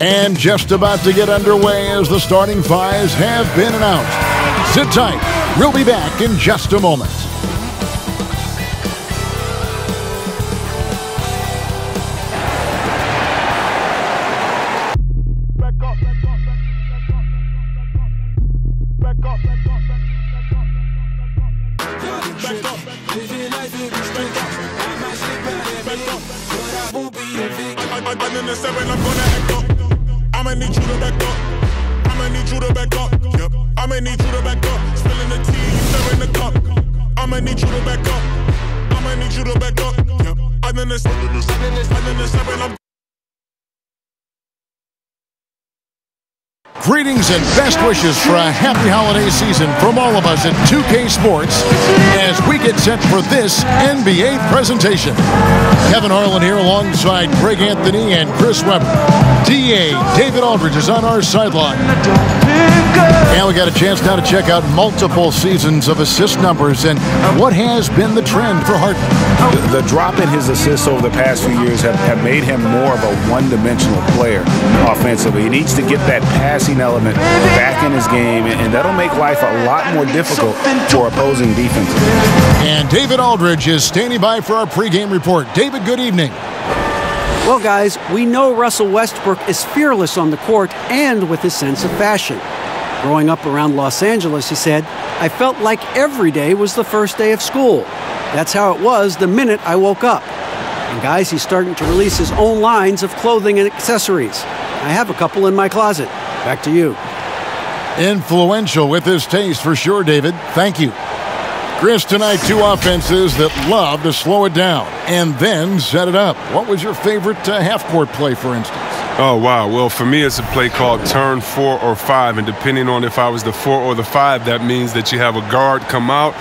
And just about to get underway as the starting fives have been announced. Sit tight. We'll be back in just a moment. I'ma need you to back up. I'ma need you to back up. Yep. I'ma need you to back up. Spilling the tea, stirring the cup. I'ma need you to back up. I'ma need you to back up. Yep. I'm in the seven. Greetings and best wishes for a happy holiday season from all of us at 2K Sports as we get set for this NBA presentation. Kevin Harlan here alongside Greg Anthony and Chris Webber. DA David Aldridge is on our sideline. And we got a chance now to check out multiple seasons of assist numbers and what has been the trend for Harden. The drop in his assists over the past few years have made him more of a one-dimensional player offensively. He needs to get that passing element back in his game, and that'll make life a lot more difficult for opposing defenses. And David Aldridge is standing by for our pregame report. David, good evening. Well, guys, we know Russell Westbrook is fearless on the court and with his sense of fashion. Growing up around Los Angeles, he said, I felt like every day was the first day of school. That's how it was the minute I woke up. And guys, he's starting to release his own lines of clothing and accessories. I have a couple in my closet. Back to you. Influential with his taste for sure, David. Thank you. Chris, tonight, two offenses that love to slow it down and then set it up. What was your favorite half-court play, for instance? Oh, wow. Well, for me, it's a play called turn 4 or 5. And depending on if I was the 4 or the 5, that means that you have a guard come out.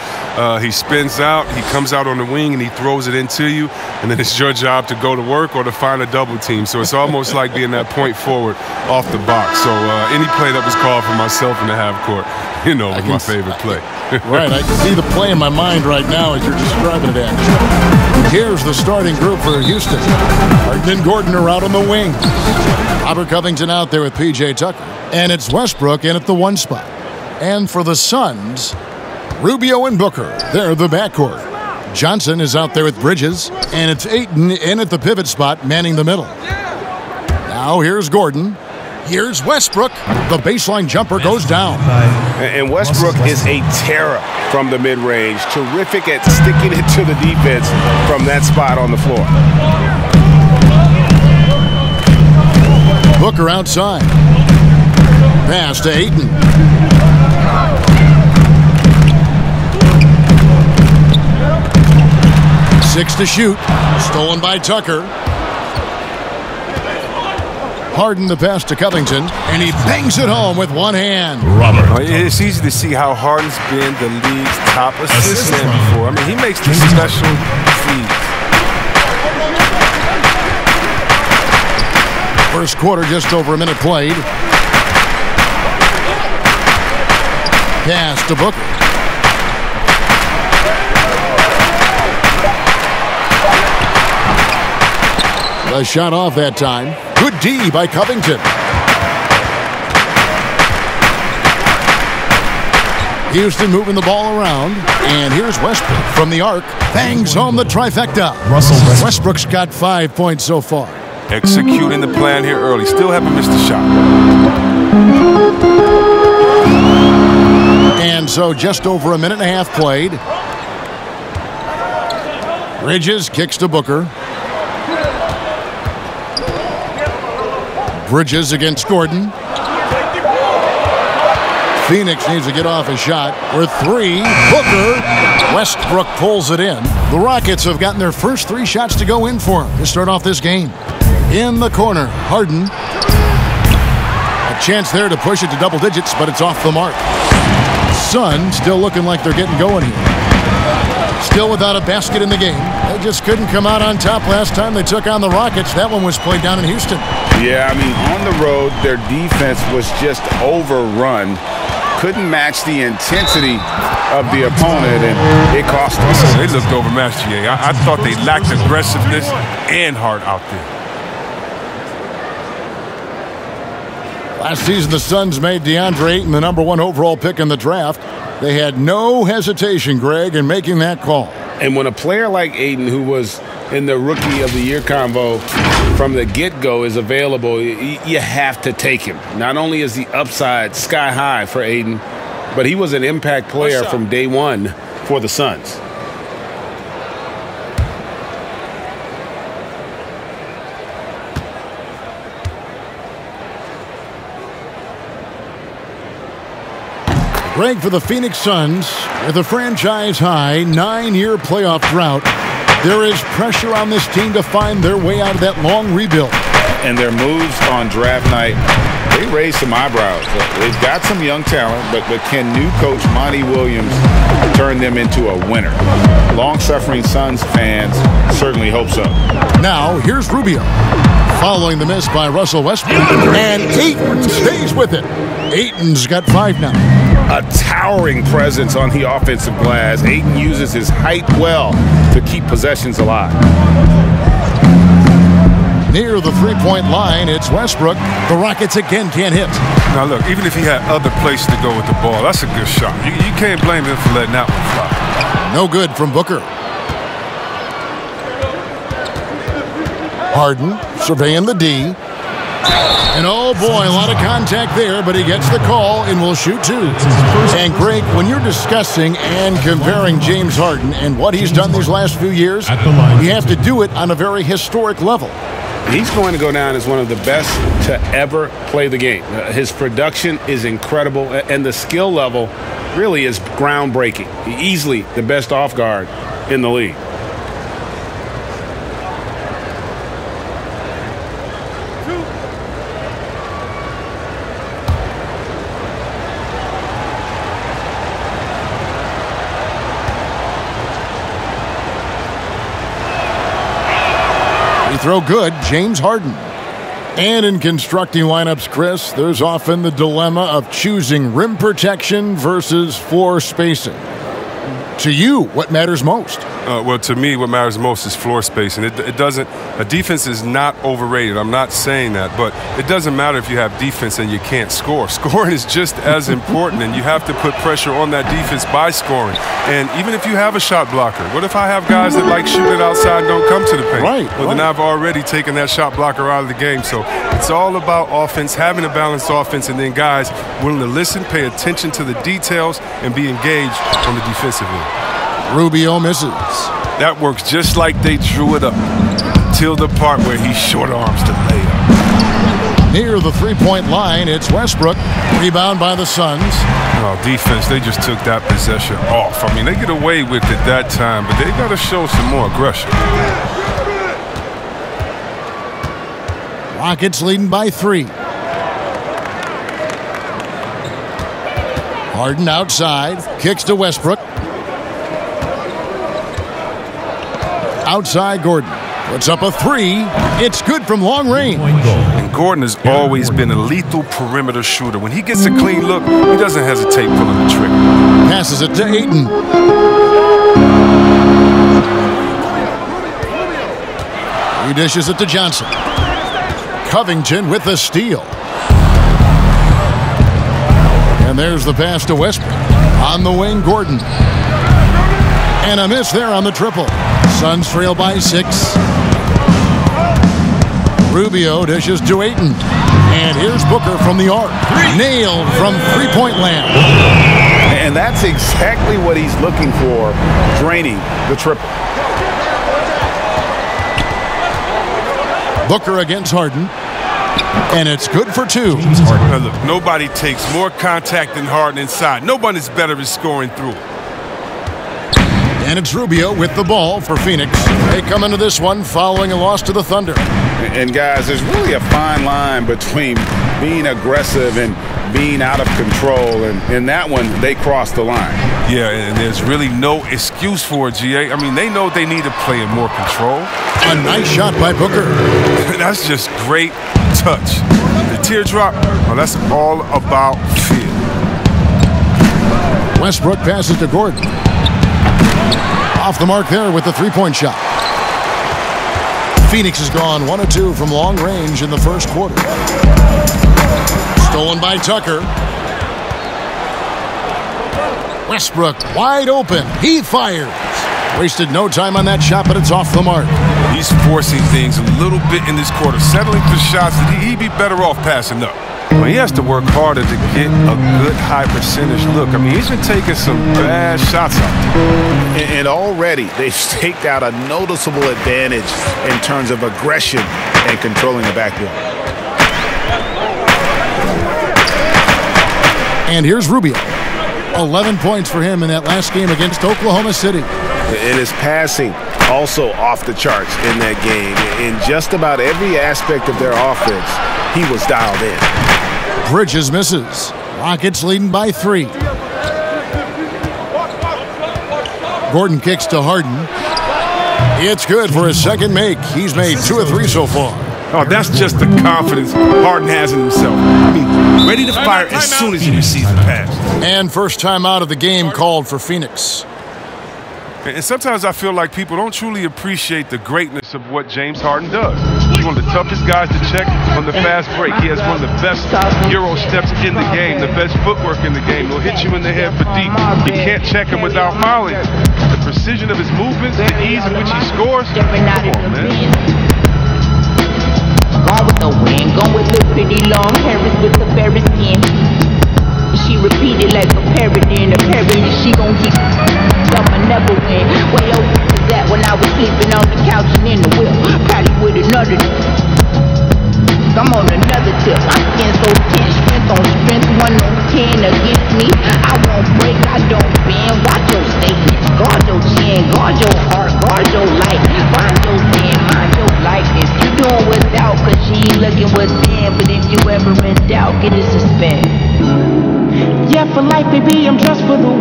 He spins out. He comes out on the wing, and he throws it into you. And then it's your job to go to work or to find a double team. So it's almost like being that point forward off the box. So any play that was called for myself in the half court, was my favorite play. Right. I can see the play in my mind right now as you're describing it, actually. Here's the starting group for Houston. Harden and Gordon are out on the wing. Robert Covington out there with P.J. Tucker. And it's Westbrook in at the 1 spot. And for the Suns, Rubio and Booker. They're the backcourt. Johnson is out there with Bridges. And it's Ayton in at the pivot spot, manning the middle. Now here's Gordon. Here's Westbrook. The baseline jumper goes down. And Westbrook is a terror from the mid-range. Terrific at sticking it to the defense from that spot on the floor. Booker outside. Pass to Ayton. Six to shoot. Stolen by Tucker. Harden the pass to Covington, and he bangs it home with one hand. It's easy to see how Harden's been the league's top assist man before. I mean, he makes these special feeds. First quarter, just over a minute played. Pass to Booker. The shot off that time. Good D by Covington. Houston moving the ball around. And here's Westbrook from the arc. Bangs home the trifecta. Westbrook's got 5 points so far. Executing the plan here early. Still haven't missed a shot. And so just over a minute and a half played. Bridges kicks to Booker. Bridges against Gordon. Phoenix needs to get off a shot. With 3, Booker. Westbrook pulls it in. The Rockets have gotten their first 3 shots to go in for him to start off this game. In the corner, Harden. A chance there to push it to double digits, but it's off the mark. Suns still looking like they're getting going here. Still without a basket in the game. They just couldn't come out on top last time they took on the Rockets. That one was played down in Houston. Yeah, I mean, on the road, their defense was just overrun. Couldn't match the intensity of the opponent, and it cost us. They looked overmatched, GA. I thought they lacked aggressiveness and heart out there. Last season, the Suns made DeAndre Ayton the #1 overall pick in the draft. They had no hesitation, Greg, in making that call. And when a player like Ayton, who was in the Rookie of the Year convo from the get-go, is available, you have to take him. Not only is the upside sky high for Ayton, but he was an impact player from day one for the Suns. Greg, for the Phoenix Suns, with a franchise-high 9-year playoff drought, there is pressure on this team to find their way out of that long rebuild. And their moves on draft night, they raised some eyebrows. They've got some young talent, but can new coach Monty Williams turn them into a winner? Long-suffering Suns fans certainly hope so. Now, here's Rubio. Following the miss by Russell Westbrook. And Ayton stays with it. Ayton's got 5 now. A towering presence on the offensive glass. Ayton uses his height well to keep possessions alive. Near the three-point line, it's Westbrook. The Rockets again can't hit. Now, look, even if he had other places to go with the ball, that's a good shot. You can't blame him for letting that one fly. No good from Booker. Harden surveying the D. And oh boy, a lot of contact there, but he gets the call and will shoot 2. And Greg, when you're discussing and comparing James Harden and what he's done these last few years, you have to do it on a very historic level. He's going to go down as one of the best to ever play the game. His production is incredible, and the skill level really is groundbreaking. Easily the best off guard in the league. Throw good, James Harden. And in constructing lineups, Chris, there's often the dilemma of choosing rim protection versus floor spacing. To you, what matters most? Well, to me, what matters most is floor spacing. It doesn't. A defense is not overrated. I'm not saying that, but it doesn't matter if you have defense and you can't score. Scoring is just as important, and you have to put pressure on that defense by scoring. And even if you have a shot blocker, what if I have guys that like shooting outside and don't come to the paint? Right. Well, then I've already taken that shot blocker out of the game. So it's all about offense, having a balanced offense, and then guys willing to listen, pay attention to the details, and be engaged on the defensive end. Rubio misses. That works just like they drew it up till the part where he short arms the layup. Near the three-point line, it's Westbrook. Rebound by the Suns. Oh, defense, they just took that possession off. I mean, they get away with it that time, but they got to show some more aggression. Rockets leading by 3. Harden outside. Kicks to Westbrook. Outside Gordon. Puts up a 3. It's good from long range. And Gordon has always been a lethal perimeter shooter. When he gets a clean look, he doesn't hesitate pulling the trigger. Passes it to Ayton. He dishes it to Johnson. Covington with the steal. And there's the pass to Westbrook. On the wing, Gordon. And a miss there on the triple. Suns trail by 6. Rubio dishes to Ayton. And here's Booker from the arc. Nailed from three-point land. And that's exactly what he's looking for, draining the triple. Booker against Harden. And it's good for 2. Now look, nobody takes more contact than Harden inside. Nobody's better at scoring through. And it's Rubio with the ball for Phoenix. They come into this one following a loss to the Thunder. And guys, there's really a fine line between being aggressive and being out of control. And in that one, they crossed the line. Yeah, and there's really no excuse for it, GA. I mean, they know they need to play in more control. A nice shot by Booker. That's just great touch. The teardrop, well, that's all about feel. Westbrook passes to Gordon. Off the mark there with the three-point shot. Phoenix has gone 1 of 2 from long range in the first quarter. Stolen by Tucker. Westbrook wide open. He fires. Wasted no time on that shot, but it's off the mark. He's forcing things a little bit in this quarter, settling for shots that he'd be better off passing up. Well, he has to work harder to get a good high percentage look. I mean, he's been taking some bad shots out there. And already they've staked out a noticeable advantage in terms of aggression and controlling the backboard. And here's Rubio. 11 points for him in that last game against Oklahoma City. And his passing also off the charts in that game. In just about every aspect of their offense, he was dialed in. Bridges misses. Rockets leading by 3. Gordon kicks to Harden. It's good for his second make. He's made 2 of 3 so far. Oh, that's just the confidence Harden has in himself. I mean, ready to fire as soon as he receives the pass. And first time out of the game called for Phoenix. And sometimes I feel like people don't truly appreciate the greatness of what James Harden does. He's one of the toughest guys to check on the fast break. He has one of the best Euro steps in the game, the best footwork in the game. He'll hit you in the head for deep. You can't check him without fouling. The precision of his movements, the ease in which he scores. Come on, man. Gone with the wind, gone with the pretty long hairs with the very skin. She repeated like a parrot in a parrot, she gon' keep I'ma never win. Where your was at when I was sleeping on the couch and in the wheel? Probably with another. I'm on another tip. My skin so tense, strength on strength, 1 on 10 against me. I won't break, I don't bend. Watch your statements, guard your chin, guard your heart, guard your light. Find your sin, mind your likeness. You doing without, cause she ain't looking within. But if you ever in doubt, get a suspend. Yeah, for life, baby, I'm just for the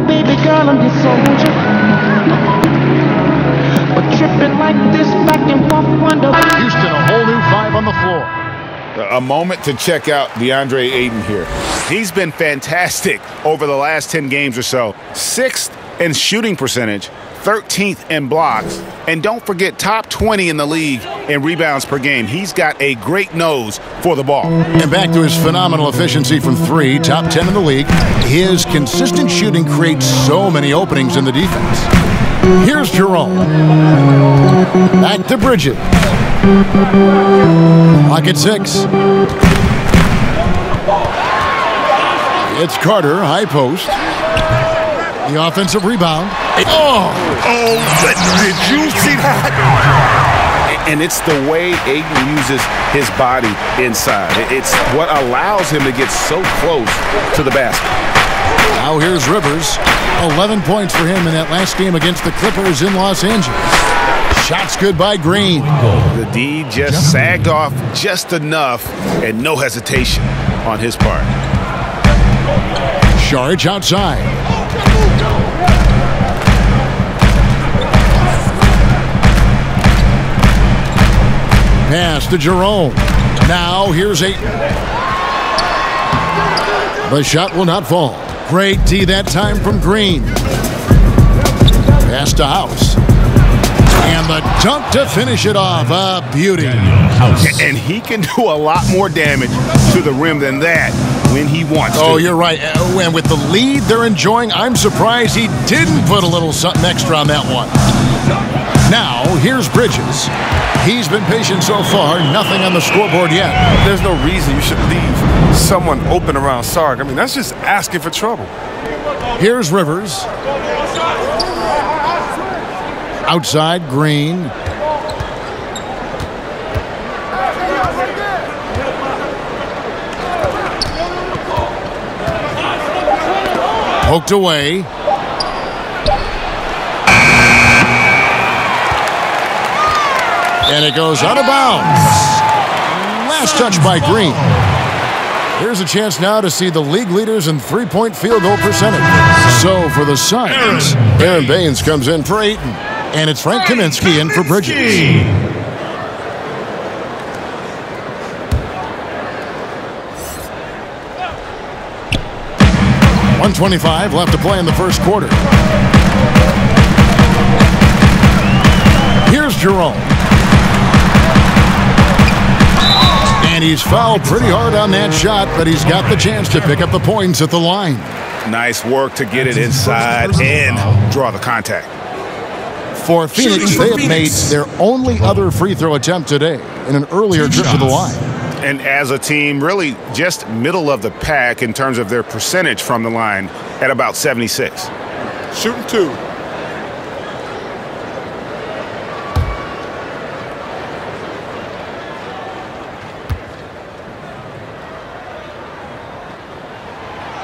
baby girl, I'm just soldier. But tripping like this, black and buff wonder. Houston, a whole new 5 on the floor. A moment to check out DeAndre Ayton here. He's been fantastic over the last 10 games or so. 6th in shooting percentage, 13th in blocks, and don't forget top 20 in the league in rebounds per game. He's got a great nose for the ball. And back to his phenomenal efficiency from 3, top 10 in the league. His consistent shooting creates so many openings in the defense. Here's Jerome. Back to Bridges. Lock at 6. It's Carter, high post. The offensive rebound. Oh, did you see that? And it's the way Ayton uses his body inside. It's what allows him to get so close to the basket. Now here's Rivers. 11 points for him in that last game against the Clippers in Los Angeles. Shots good by Green. The D just sagged off just enough and no hesitation on his part. Saric outside. Pass to Jerome. Now here's Ayton. The shot will not fall. Great D that time from Green. Pass to House. And the dunk to finish it off. A beauty. And he can do a lot more damage to the rim than that when he wants to. Oh, you're right. And with the lead they're enjoying, I'm surprised he didn't put a little something extra on that one. Now, here's Bridges. He's been patient so far. Nothing on the scoreboard yet. There's no reason you should leave someone open around Sark. I mean, that's just asking for trouble. Here's Rivers. Outside, Green. Poked away. And it goes out of bounds. Last touch by Green. Here's a chance now to see the league leaders in three-point field goal percentage. So for the Suns, Aaron Baines comes in for Ayton. And it's Frank Kaminsky in for Bridges. 1:25 left to play in the first quarter. Here's Jerome. And he's fouled pretty hard on that shot, but he's got the chance to pick up the points at the line. Nice work to get it inside and draw the contact. For Phoenix, they have made their only other free throw attempt today in an earlier trip to the line. And as a team, really just middle of the pack in terms of their percentage from the line at about 76. Shooting 2.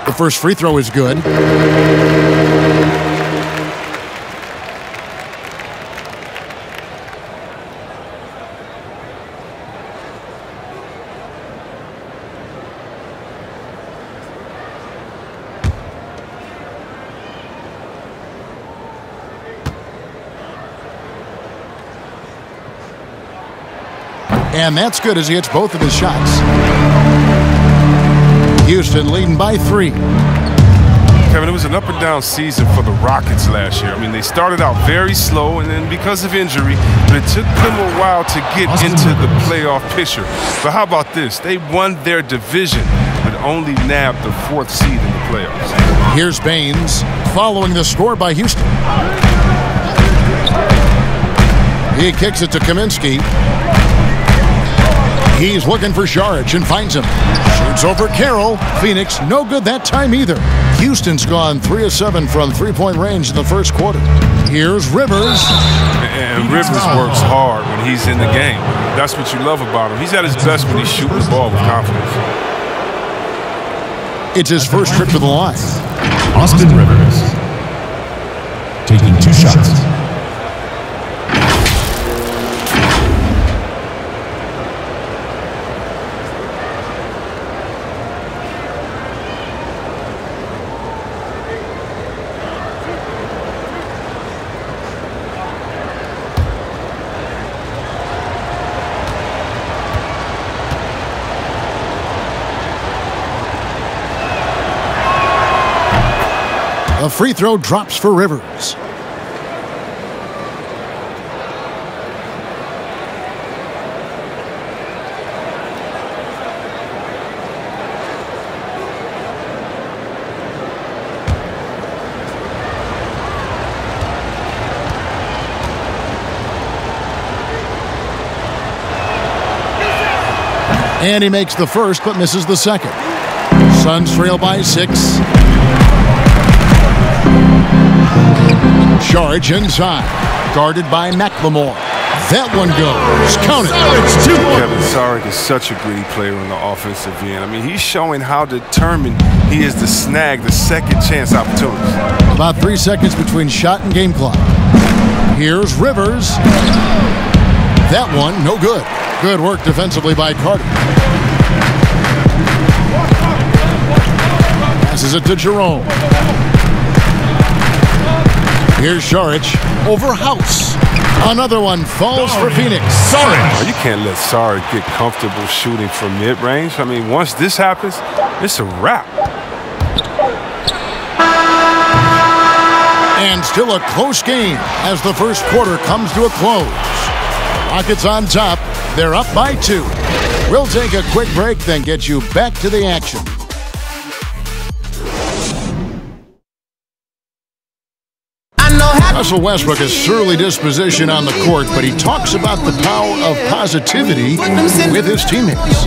The first free throw is good. And that's good as he hits both of his shots. Houston leading by 3. Kevin, it was an up-and-down season for the Rockets last year. I mean, they started out very slow, and then because of injury, but it took them a while to get into the playoff picture. But how about this? They won their division, but only nabbed the 4th seed in the playoffs. Here's Baines following the score by Houston. He kicks it to Kaminsky. He's looking for Saric and finds him. Shoots over Carroll. Phoenix, no good that time either. Houston's gone 3 of 7 from three-point range in the first quarter. Here's Rivers. And Rivers works hard when he's in the game. That's what you love about him. He's at his best when he's shooting the ball with confidence. It's his first trip to the line. Austin Rivers taking 2 shots. A free throw drops for Rivers. And he makes the first but misses the second. Suns trail by 6. Charge inside, guarded by McLemore. That one goes. Count it. It's 2. Kevin Saric is such a gritty player on the offensive end. I mean, he's showing how determined he is to snag the second chance opportunities. About 3 seconds between shot and game clock. Here's Rivers. That one, no good. Good work defensively by Carter. Passes it to Jerome. Here's Saric over House. Another one falls for Phoenix. Saric. You can't let Saric get comfortable shooting from mid-range. I mean, once this happens, it's a wrap. And still a close game as the first quarter comes to a close. Rockets on top. They're up by 2. We'll take a quick break, then get you back to the action. Russell Westbrook is surly disposition on the court, but he talks about the power of positivity with his teammates.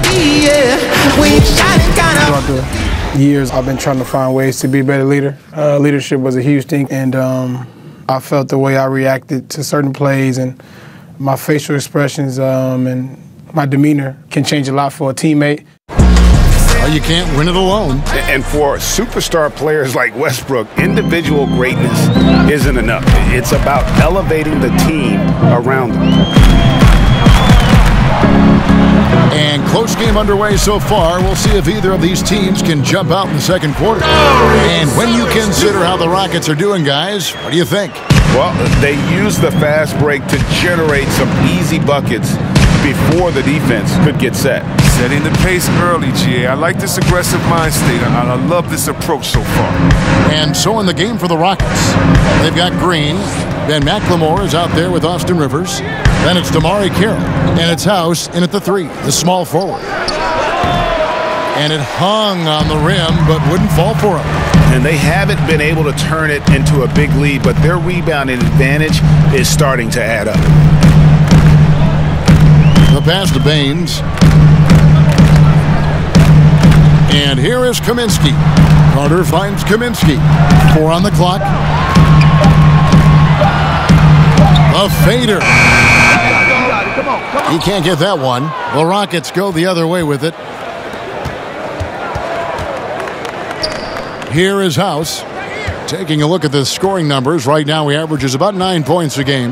Throughout the years, I've been trying to find ways to be a better leader. Leadership was a huge thing, and I felt the way I reacted to certain plays and my facial expressions and my demeanor can change a lot for a teammate. Well, you can't win it alone. And for superstar players like Westbrook, individual greatness isn't enough. It's about elevating the team around them. And close game underway so far. We'll see if either of these teams can jump out in the second quarter. And when you consider how the Rockets are doing, guys, what do you think? Well, they use the fast break to generate some easy buckets before the defense could get set. Setting the pace early, GA. I like this aggressive mind state, and I love this approach so far. And so in the game for the Rockets, they've got Green, Ben McLemore is out there with Austin Rivers. Then it's Damari Carroll, and it's House in at the 3, the small forward. And it hung on the rim, but wouldn't fall for him. And they haven't been able to turn it into a big lead, but their rebounding advantage is starting to add up. The pass to Baines. And here is Kaminsky. Carter finds Kaminsky. 4 on the clock. A fader. He can't get that one. The Rockets go the other way with it. Here is House. Taking a look at the scoring numbers. Right now he averages about 9 points a game.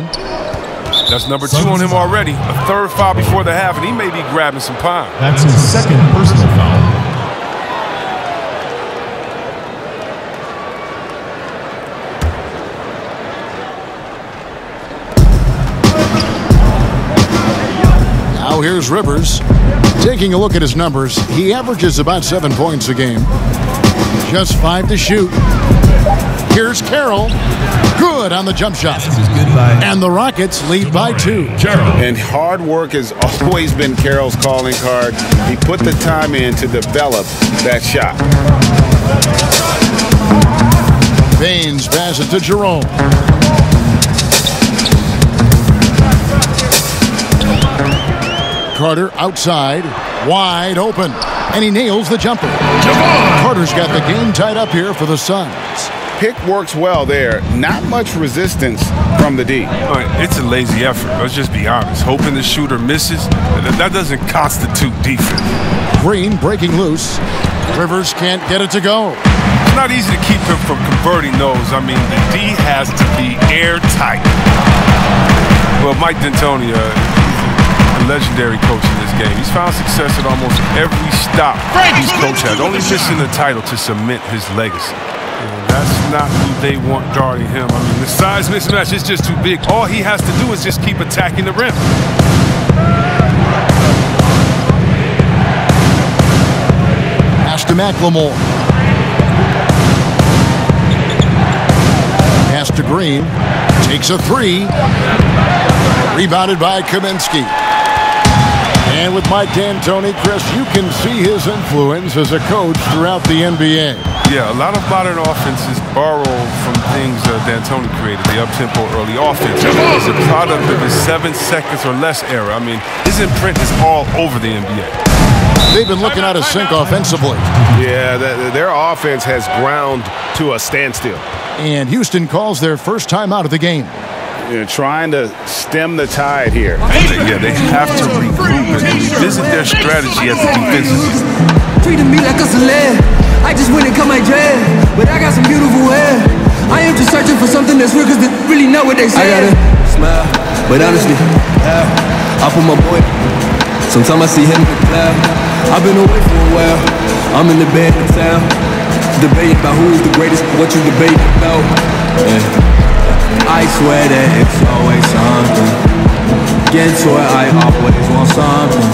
That's number 2 on him already. A third foul before the half, and he may be grabbing some pine. That's his second personal foul. Now here's Rivers. Taking a look at his numbers, he averages about 7 points a game. Just 5 to shoot. Here's Carroll. Good on the jump shot. And the Rockets lead by 2. And hard work has always been Carroll's calling card. He put the time in to develop that shot. Baines passes to Jerome. Carter outside, wide open, and he nails the jumper. Carter's got the game tied up here for the Suns. Pick works well there. Not much resistance from the D. It's a lazy effort. Let's just be honest. Hoping the shooter misses, that doesn't constitute defense. Green breaking loose. Rivers can't get it to go. It's not easy to keep him from converting those. I mean, the D has to be airtight. Well, Mike D'Antoni, legendary coach in this game. He's found success at almost every stop he's coached at, only missing the title to cement his legacy. And that's not who they want guarding him. I mean, the size mismatch is just too big. All he has to do is just keep attacking the rim. Pass to McLemore. Pass to Green. Takes a 3. Rebounded by Kaminsky. And with Mike D'Antoni, Chris, you can see his influence as a coach throughout the NBA. Yeah, a lot of modern offenses borrow from things D'Antoni created, the up-tempo early offense. It's a product of his 7 seconds or less era. I mean, his imprint is all over the NBA. They've been looking out of sync offensively. Yeah, their offense has ground to a standstill. And Houston calls their first time out of the game. Trying to stem the tide here. Yeah, they have to regroup and revisit their strategy at the defensive end. Treating me like a celeb. I just went and cut my dread, but I got some beautiful hair. I am just searching for something that's real, cause they really know what they say. I gotta smile, but honestly, I put my boy. Sometimes I see him in the cloud. I've been away for a while. I'm in the bed in town, debating about who is the greatest, what you debating about. I swear that it's always something. Get to it, I always want something.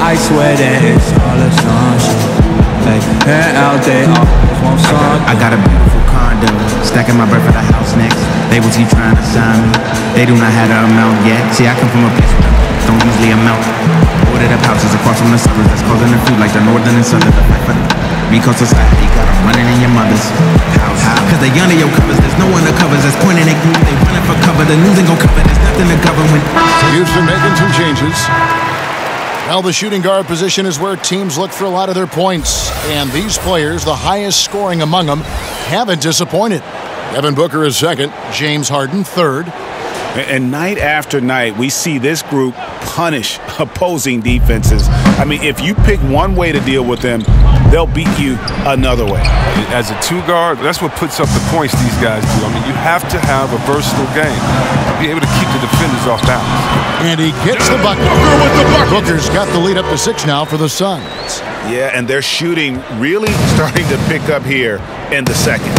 I swear that it's all a sunshine. And out there, always want something. I got a beautiful condo, stacking my bread for the house next. They will keep trying to sign me. They do not have the amount yet. See, I come from a place where don't usually amount. Boarded up houses across from the suburbs that's causing the food like the northern and southern. Because society got them running in your mother's house. Cause they under your covers, there's no one that covers that's pointing at group. They running for cover, the news ain't gon' cover, there's nothing to cover when Houston making some changes. Well, the shooting guard position is where teams look for a lot of their points. And these players, the highest scoring among them, haven't disappointed. Devin Booker is second, James Harden third. And night after night, we see this group punish opposing defenses. I mean, if you pick one way to deal with them, they'll beat you another way. As a 2 guard, that's what puts up the points these guys do. I mean, you have to have a versatile game to be able to keep the defenders off balance. And he gets the bucket. Booker's got the lead up to 6 now for the Suns. Yeah, and their shooting really starting to pick up here in the second.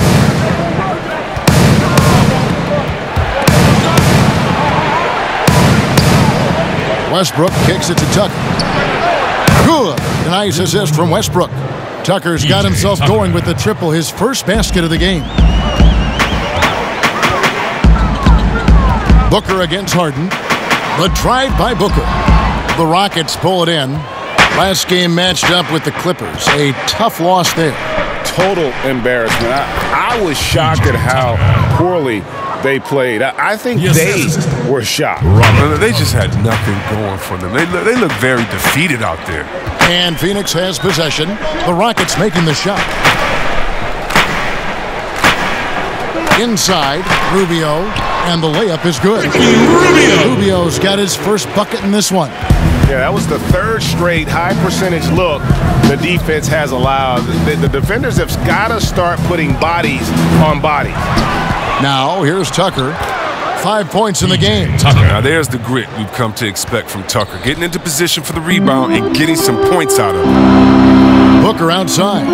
Westbrook kicks it to Tucker. Good. A nice assist from Westbrook. Tucker's got himself going with the triple, his first basket of the game. Booker against Harden. The drive by Booker. The Rockets pull it in. Last game matched up with the Clippers. A tough loss there. Total embarrassment. I was shocked at how poorly they played. I think they were shocked. They just had nothing going for them. They look very defeated out there. And Phoenix has possession. The Rockets making the shot. Inside, Rubio, and the layup is good. Rubio's got his first bucket in this one. Yeah, that was the third straight high-percentage look the defense has allowed. The defenders have got to start putting bodies on bodies. Now, here's Tucker. 5 points in the game. Now, there's the grit we've come to expect from Tucker. Getting into position for the rebound and getting some points out of it. Booker outside.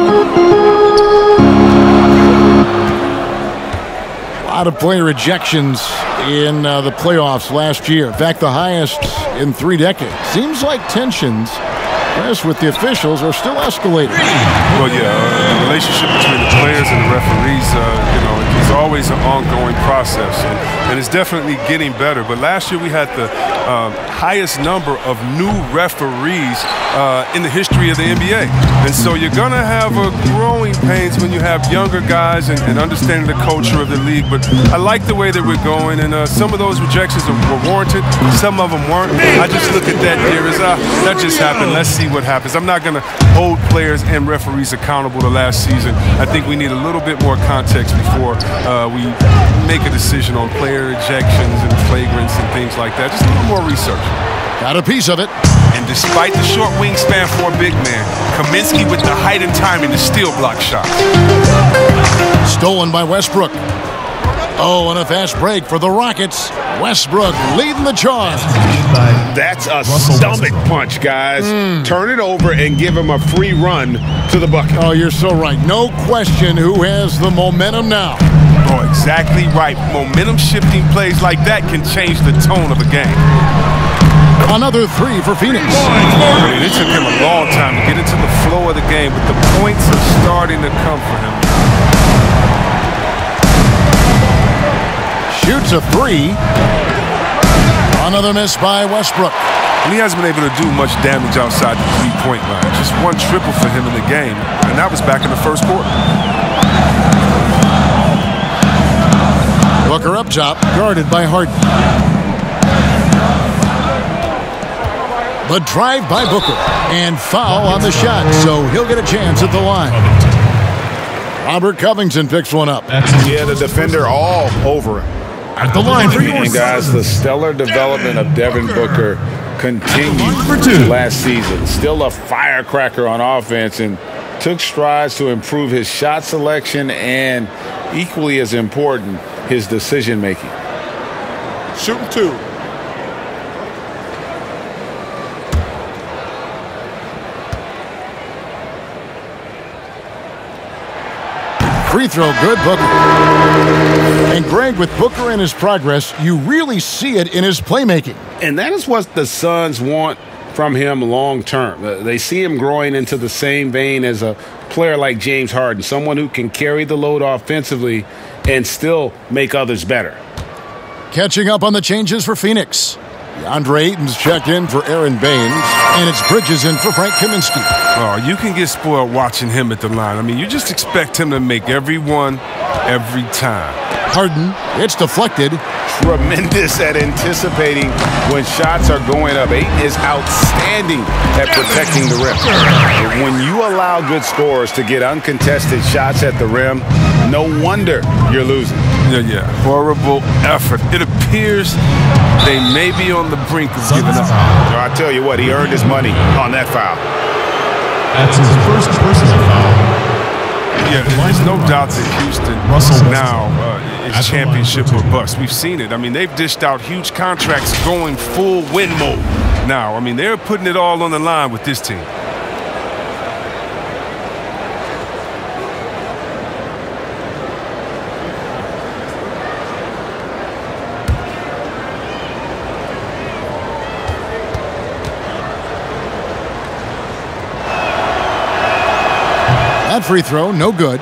A lot of player ejections in the playoffs last year. In fact, the highest in 3 decades. Seems like tensions, yes, with the officials are still escalating. Well, yeah, the relationship between the players and the referees, it's always an ongoing process, and it's definitely getting better. But last year we had the highest number of new referees in the history of the NBA. And so you're going to have a growing pains when you have younger guys and understanding the culture of the league. But I like the way that we're going, and some of those rejections were warranted. Some of them weren't. I just look at that here as, that just happened. Let's see what happens. I'm not going to hold players and referees accountable to last season. I think we need a little bit more context before we make a decision on player ejections and flagrants and things like that. Just a little more research. Got a piece of it. And despite the short wingspan for a big man, Kaminsky with the height and timing to steal block shots. Stolen by Westbrook. Oh, and a fast break for the Rockets. Westbrook leading the charge. That's a stomach punch, guys. Turn it over and give him a free run to the bucket. Oh, you're so right. No question who has the momentum now. Oh, exactly right. Momentum shifting plays like that can change the tone of a game. Another 3 for Phoenix. It took him a long time to get into the flow of the game, but the points are starting to come for him. Shoots a 3. Another miss by Westbrook. And he hasn't been able to do much damage outside the three-point line. Just one triple for him in the game, and that was back in the first quarter. Booker up top, guarded by Harden. The drive by Booker, and foul on the shot, so he'll get a chance at the line. Robert Covington picks one up. Yeah, the defender all over him. At the line for And guys, the stellar development of Devin Booker continued last season. Still a firecracker on offense and took strides to improve his shot selection and, equally as important, his decision making. Shooting 2. Free throw, good, Booker. And Greg, with Booker and his progress, you really see it in his playmaking. And that is what the Suns want from him long term. They see him growing into the same vein as a player like James Harden, someone who can carry the load offensively and still make others better. Catching up on the changes for Phoenix. DeAndre Ayton's checked in for Aaron Baines, and it's Bridges in for Frank Kaminsky. Oh, you can get spoiled watching him at the line. I mean, you just expect him to make every one, every time. Harden, it's deflected. Tremendous at anticipating when shots are going up. Ayton is outstanding at protecting the rim. When you allow good scorers to get uncontested shots at the rim, no wonder you're losing. Yeah. Horrible effort. It appears they may be on the brink of giving up. I tell you what, he earned his money on that foul. That's his first personal foul. Yeah, there's no doubt that Houston now is championship or bust. We've seen it. I mean, they've dished out huge contracts going full win mode now. I mean, they're putting it all on the line with this team. That free throw, no good.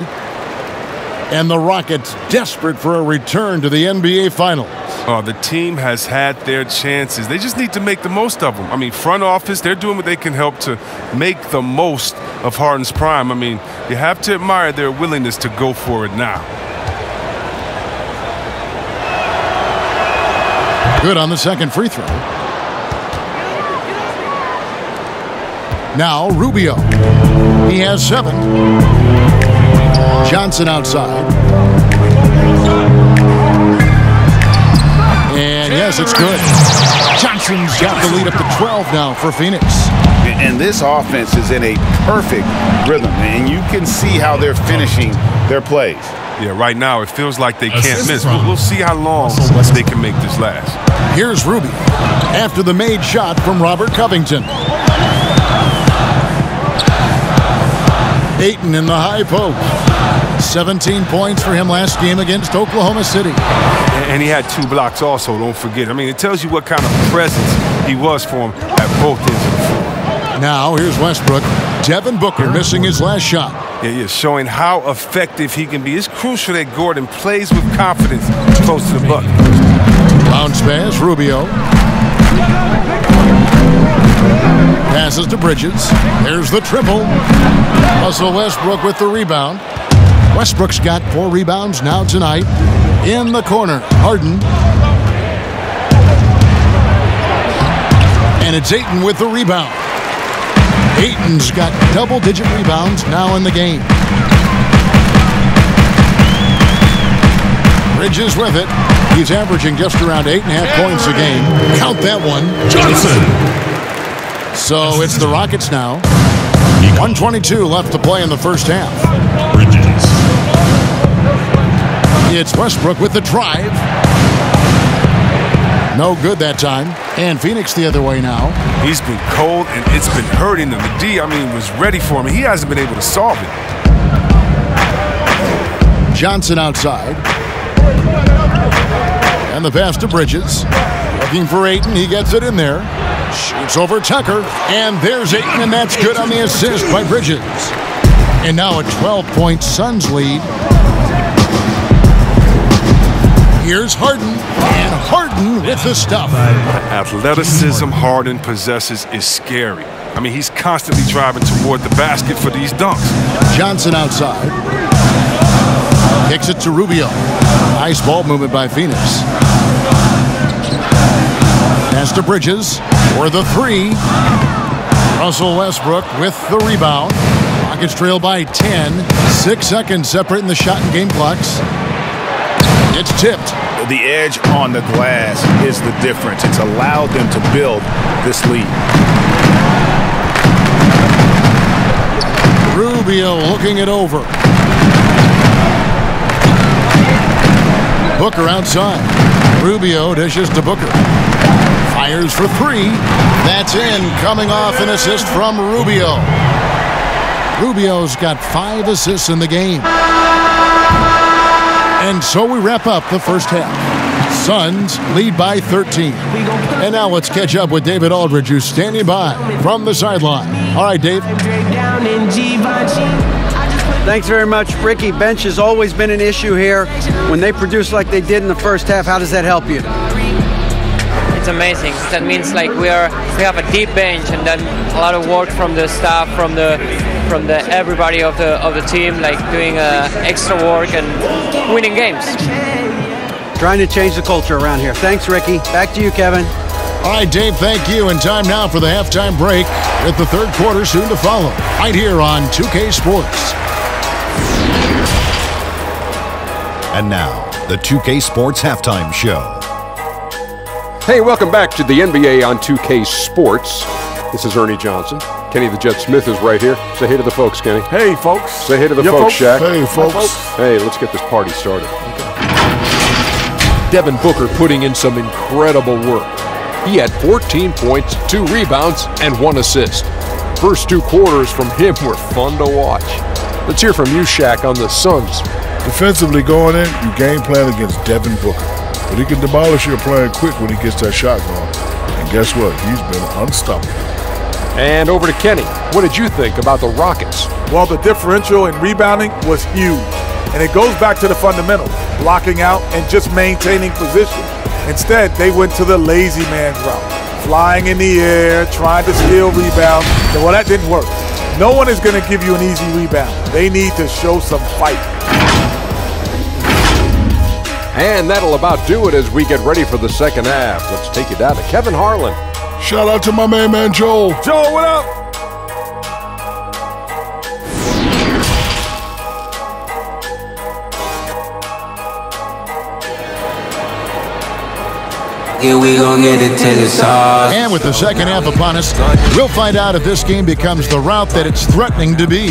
And the Rockets desperate for a return to the NBA Finals. The team has had their chances. They just need to make the most of them. I mean, front office, they're doing what they can help to make the most of Harden's prime. I mean, you have to admire their willingness to go for it now. Good on the second free throw. Now Rubio. He has 7. Johnson outside. And yes, it's good. Johnson's got the lead up to 12 now for Phoenix. And this offense is in a perfect rhythm, and you can see how they're finishing their plays. Yeah, right now it feels like they can't miss. We'll see how long they can make this last. Here's Rubio after the made shot from Robert Covington. Ayton in the high post. 17 points for him last game against Oklahoma City. And he had 2 blocks also, don't forget. I mean, it tells you what kind of presence he was for him at both ends of the floor. Now, here's Westbrook. Devin Booker missing his last shot. Yeah, showing how effective he can be. It's crucial that Gordon plays with confidence close to the bucket. Bounce pass, Rubio. Passes to Bridges. There's the triple. Russell Westbrook with the rebound. Westbrook's got 4 rebounds now tonight. In the corner, Harden. And it's Ayton with the rebound. Ayton's got double-digit rebounds now in the game. Bridges with it. He's averaging just around 8.5 points a game. Count that one. Johnson. So it's the Rockets now. 1:22 left to play in the first half. Bridges. It's Westbrook with the drive. No good that time. And Phoenix the other way now. He's been cold, and it's been hurting him. The D, was ready for him. He hasn't been able to solve it. Johnson outside. And the pass to Bridges. Looking for Ayton. He gets it in there. Shoots over Tucker. And there's Ayton, and that's good on the assist by Bridges. And now a 12-point Suns lead. Here's Harden, and Harden with the stuff. Athleticism Harden possesses is scary. I mean, he's constantly driving toward the basket for these dunks. Johnson outside. Kicks it to Rubio. Nice ball movement by Phoenix. Pass to Bridges for the 3. Russell Westbrook with the rebound. Rockets trail by 10. 6 seconds separating the shot and game clocks. It's tipped. The edge on the glass is the difference. It's allowed them to build this lead. Rubio looking it over. Booker outside. Rubio dishes to Booker. Fires for 3. That's in. Coming off an assist from Rubio. Rubio's got 5 assists in the game. And so we wrap up the first half. Suns lead by 13. And now let's catch up with David Aldridge, who's standing by from the sideline. All right, Dave. Thanks very much, Ricky. Bench has always been an issue here. When they produce like they did in the first half, how does that help you? It's amazing. That means like we have a deep bench, and then a lot of work from the staff, from the everybody of the team, like doing extra work and winning games. Trying to change the culture around here. Thanks, Ricky. Back to you, Kevin. All right, Dave, thank you. And time now for the halftime break with the third quarter soon to follow. Right here on 2K Sports. And now, the 2K Sports Halftime Show. Hey, welcome back to the NBA on 2K Sports. This is Ernie Johnson. Kenny the Jet Smith is right here. Say hey to the folks, Kenny. Hey, folks. Say hey to the folks, Shaq. Hey, folks. Hey, let's get this party started. Devin Booker putting in some incredible work. He had 14 points, 2 rebounds, and 1 assist. First 2 quarters from him were fun to watch. Let's hear from you, Shaq, on the Suns. Defensively going in, you game plan against Devin Booker. But he can demolish your plan quick when he gets that shot going. And guess what? He's been unstoppable. And over to Kenny. What did you think about the Rockets? Well, the differential in rebounding was huge. And it goes back to the fundamentals, blocking out and just maintaining position. Instead, they went to the lazy man's route, flying in the air, trying to steal rebounds. Well, that didn't work. No one is going to give you an easy rebound. They need to show some fight. And that'll about do it as we get ready for the second half. Let's take you down to Kevin Harlan. Shout out to my main man, Joel. Joel, what up? Yeah, we gon' get it till it's hard. And with the second half upon us, we'll find out if this game becomes the route that it's threatening to be.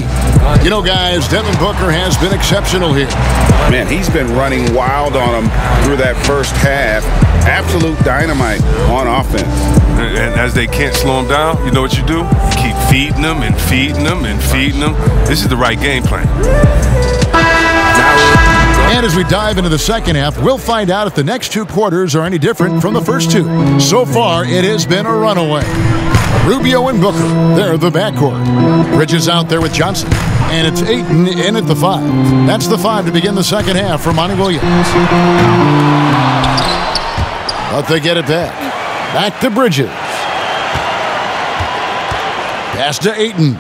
You know, guys, Devin Booker has been exceptional here. Man, he's been running wild on him through that first half. Absolute dynamite on offense. And as they can't slow him down, you know what you do? Keep feeding them and feeding them and feeding them. This is the right game plan. And as we dive into the second half, we'll find out if the next two quarters are any different from the first two. So far, it has been a runaway. Rubio and Booker, they're the backcourt. Bridges out there with Johnson. And it's Ayton in at the 5. That's the 5 to begin the second half for Monty Williams. But they get it back. Back to Bridges. Pass to Ayton.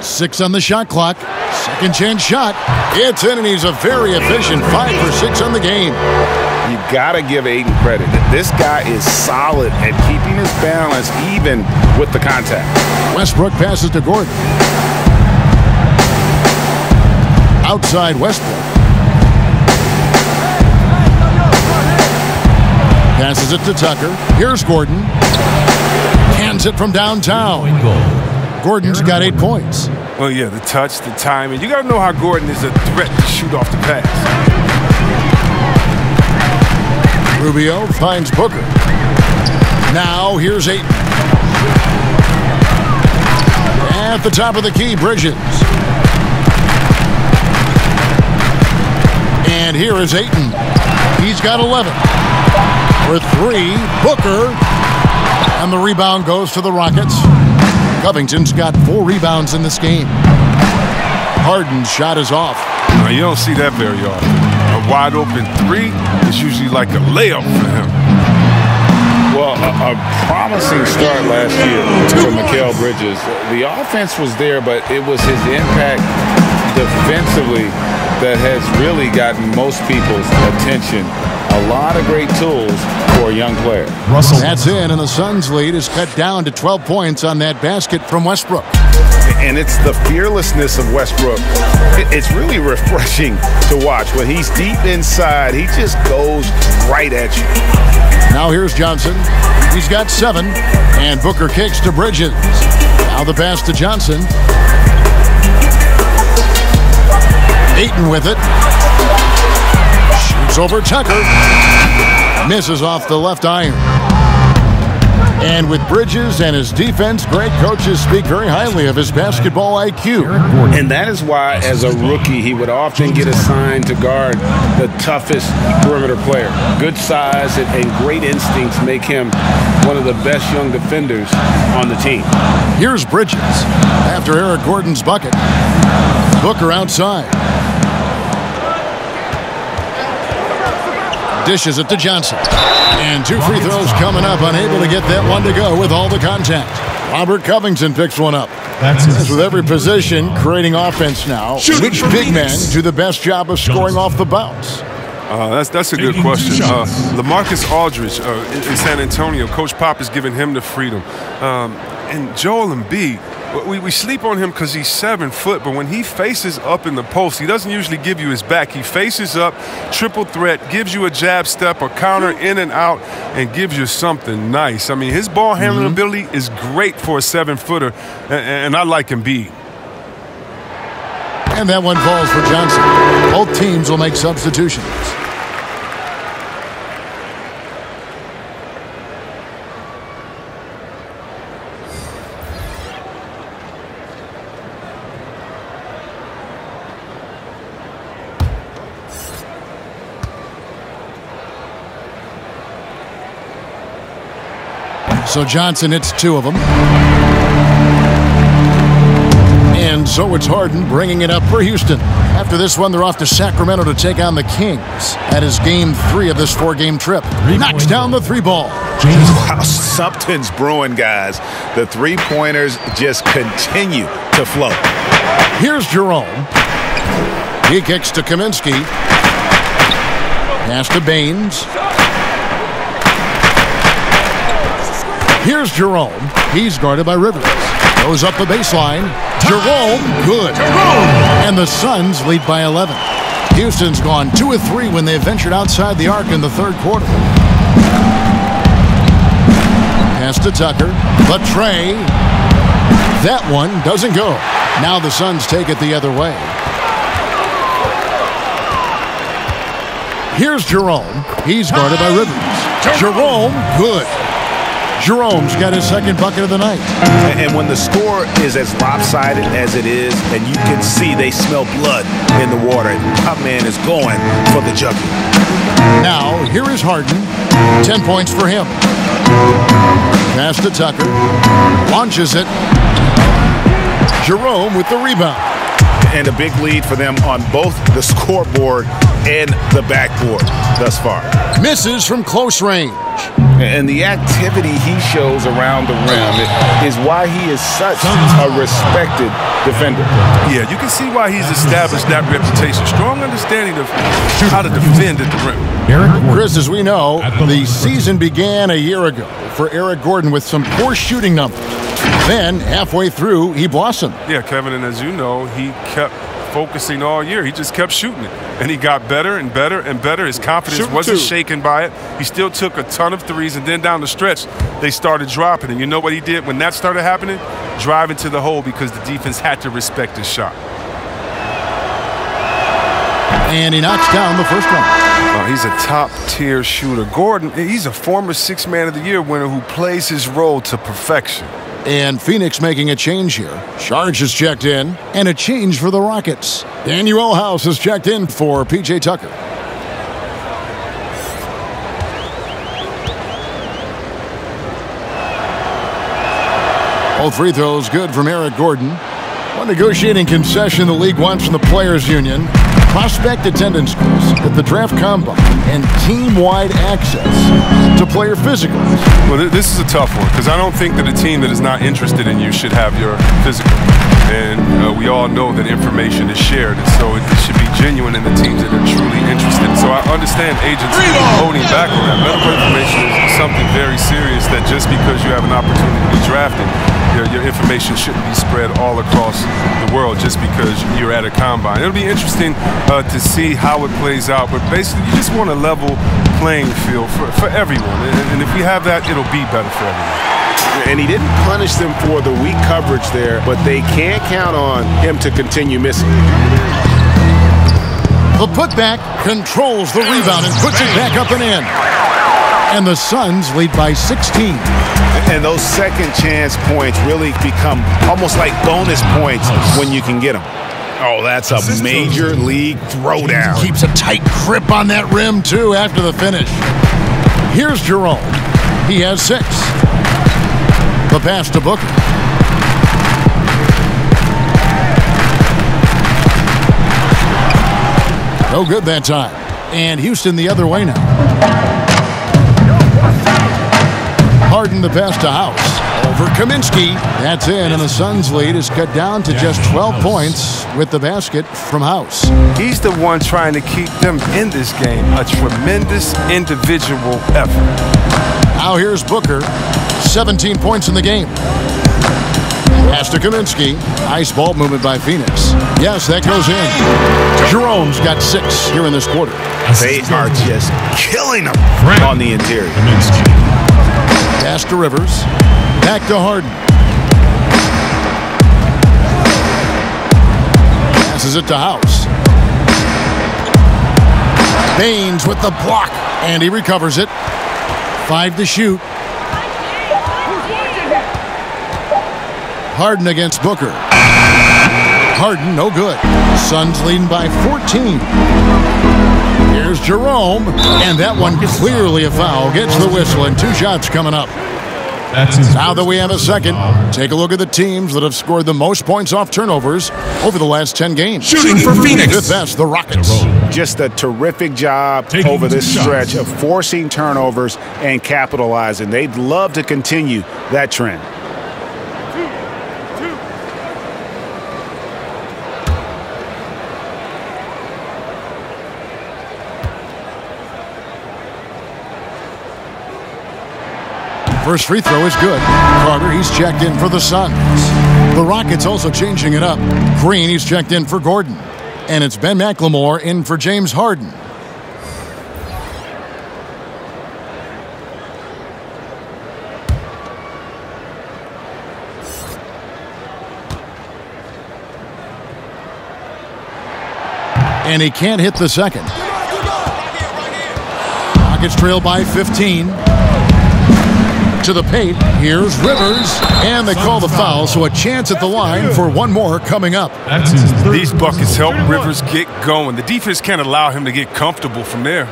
6 on the shot clock. Second chance shot. It's in, and he's a very efficient 5 for 6 on the game. You got to give Ayton credit. This guy is solid at keeping his balance even with the contact. Westbrook passes to Gordon. Outside Westbrook. Passes it to Tucker. Here's Gordon. Hands it from downtown. Gordon's got 8 points. Well, yeah, the touch, the timing. You got to know how Gordon is a threat to shoot off the pass. Rubio finds Booker. Now here's Ayton. At the top of the key, Bridges. And here is Ayton. He's got 11. For 3, Booker. And the rebound goes to the Rockets. Covington's got 4 rebounds in this game. Harden's shot is off. Now, you don't see that very often. A wide open 3 is usually like a layup for him. Well, a promising start last year for Mikal Bridges. The offense was there, but it was his impact defensively that has really gotten most people's attention. A lot of great tools for a young player. Russell. That's in, and the Suns' lead is cut down to 12 points on that basket from Westbrook. And it's the fearlessness of Westbrook. It's really refreshing to watch. When he's deep inside, he just goes right at you. Now here's Johnson. He's got 7, and Booker kicks to Bridges. Now the pass to Johnson. Ayton with it. Shoots over Tucker. Misses off the left iron. And with Bridges and his defense, great coaches speak very highly of his basketball IQ. And that is why, as a rookie, he would often get assigned to guard the toughest perimeter player. Good size and great instincts make him one of the best young defenders on the team. Here's Bridges. After Eric Gordon's bucket. Booker outside. Dishes it to Johnson. And 2 free throws coming up, unable to get that one to go with all the contact. Robert Covington picks one up. As with every position, creating offense now. Which big men do the best job of scoring off the bounce? That's a good question. LaMarcus Aldridge in San Antonio, Coach Pop is giving him the freedom. And Joel Embiid, we sleep on him because he's 7 foot, but when he faces up in the post, he doesn't usually give you his back. He faces up, triple threat, gives you a jab step, a counter in and out, and gives you something nice. I mean, his ball handling ability is great for a 7-footer, and I like Embiid. And that one falls for Johnson. Both teams will make substitutions. So Johnson hits 2 of them. And So it's Harden bringing it up for Houston. After this one, they're off to Sacramento to take on the Kings. That is game 3 of this 4-game trip. Knocks down the 3-ball. Wow, something's brewing, guys. The three-pointers just continue to flow. Here's Jerome. He kicks to Kaminsky. Pass to Baines. Here's Jerome. He's guarded by Rivers. Goes up the baseline. Jerome, good. And the Suns lead by 11. Houston's gone 2 of 3 when they ventured outside the arc in the third quarter. Pass to Tucker. Latre. That one doesn't go. Now the Suns take it the other way. Here's Jerome. He's guarded by Rivers. Jerome, good. Jerome's got his second bucket of the night. And when the score is as lopsided as it is, and you can see they smell blood in the water, top man is going for the jugular. Now, here is Harden. 10 points for him. Pass to Tucker. Launches it. Jerome with the rebound. And a big lead for them on both the scoreboard and the backboard thus far. Misses from close range. And the activity he shows around the rim is why he is such a respected defender. Yeah, you can see why he's established that reputation. Strong understanding of how to defend at the rim. Chris, as we know, the season began a year ago for Eric Gordon with some poor shooting numbers. Then, halfway through, he blossomed. Yeah, Kevin, and as you know, he kept focusing all year. He just kept shooting it. And he got better and better and better. His confidence wasn't shaken by it. He still took a ton of threes, and then down the stretch, they started dropping. And you know what he did when that started happening? Drive into the hole because the defense had to respect his shot. And he knocks down the first one. Oh, he's a top-tier shooter. Gordon, he's a former Sixth Man of the Year winner who plays his role to perfection. And Phoenix making a change here. Sharge has checked in, and a change for the Rockets. Daniel House has checked in for P.J. Tucker. All free throws good from Eric Gordon. One negotiating concession the league wants from the Players Union. Prospect attendance scores at the draft combine and team-wide access to player physicals. Well, this is a tough one because I don't think that a team that is not interested in you should have your physical. And we all know that information is shared, and so it should be genuine in the teams that are truly interested. So I understand agents holding back on that. Medical information is something very serious that just because you have an opportunity to be drafted, your information shouldn't be spread all across the world just because you're at a combine. It'll be interesting to see how it plays out, but basically you just want a level playing field for everyone, and if we have that, it'll be better for everyone. And he didn't punish them for the weak coverage there, but they can't count on him to continue missing. The putback controls the rebound and puts it back up and in. And the Suns lead by 16. And those second chance points really become almost like bonus points when you can get them. Oh, that's a major league throwdown. Keeps a tight grip on that rim, too, after the finish. Here's Jerome. He has 6. The pass to Booker. No good that time. And Houston the other way now. Harden the pass to House. Over Kaminsky. That's in, and the Suns' lead is cut down to just 12 points with the basket from House. He's the one trying to keep them in this game. A tremendous individual effort. Now here's Booker. 17 points in the game. Pass to Kaminsky. Nice ball movement by Phoenix. Yes, that goes in. Jerome's got 6 here in this quarter. They are just killing them on the interior. Pass to Rivers. Back to Harden. Passes it to House. Baines with the block. And he recovers it. 5 to shoot. Harden against Booker. Harden, no good. Suns leading by 14. Here's Jerome, and that one clearly a foul. Gets the whistle, and 2 shots coming up. That's his Now that we have a second, take a look at the teams that have scored the most points off turnovers over the last 10 games. Shooting for Phoenix. Fifth best, the Rockets. Just a terrific job Taking over this shots. stretch of forcing turnovers and capitalizing. They'd love to continue that trend. First free throw is good. Carter, he's checked in for the Suns. The Rockets also changing it up. Green, he's checked in for Gordon. And it's Ben McLemore in for James Harden. And he can't hit the second. Rockets trail by 15. To the paint, here's Rivers, and they call the foul, so a chance at the line for one more coming up. These buckets help Rivers get going. The defense can't allow him to get comfortable from there.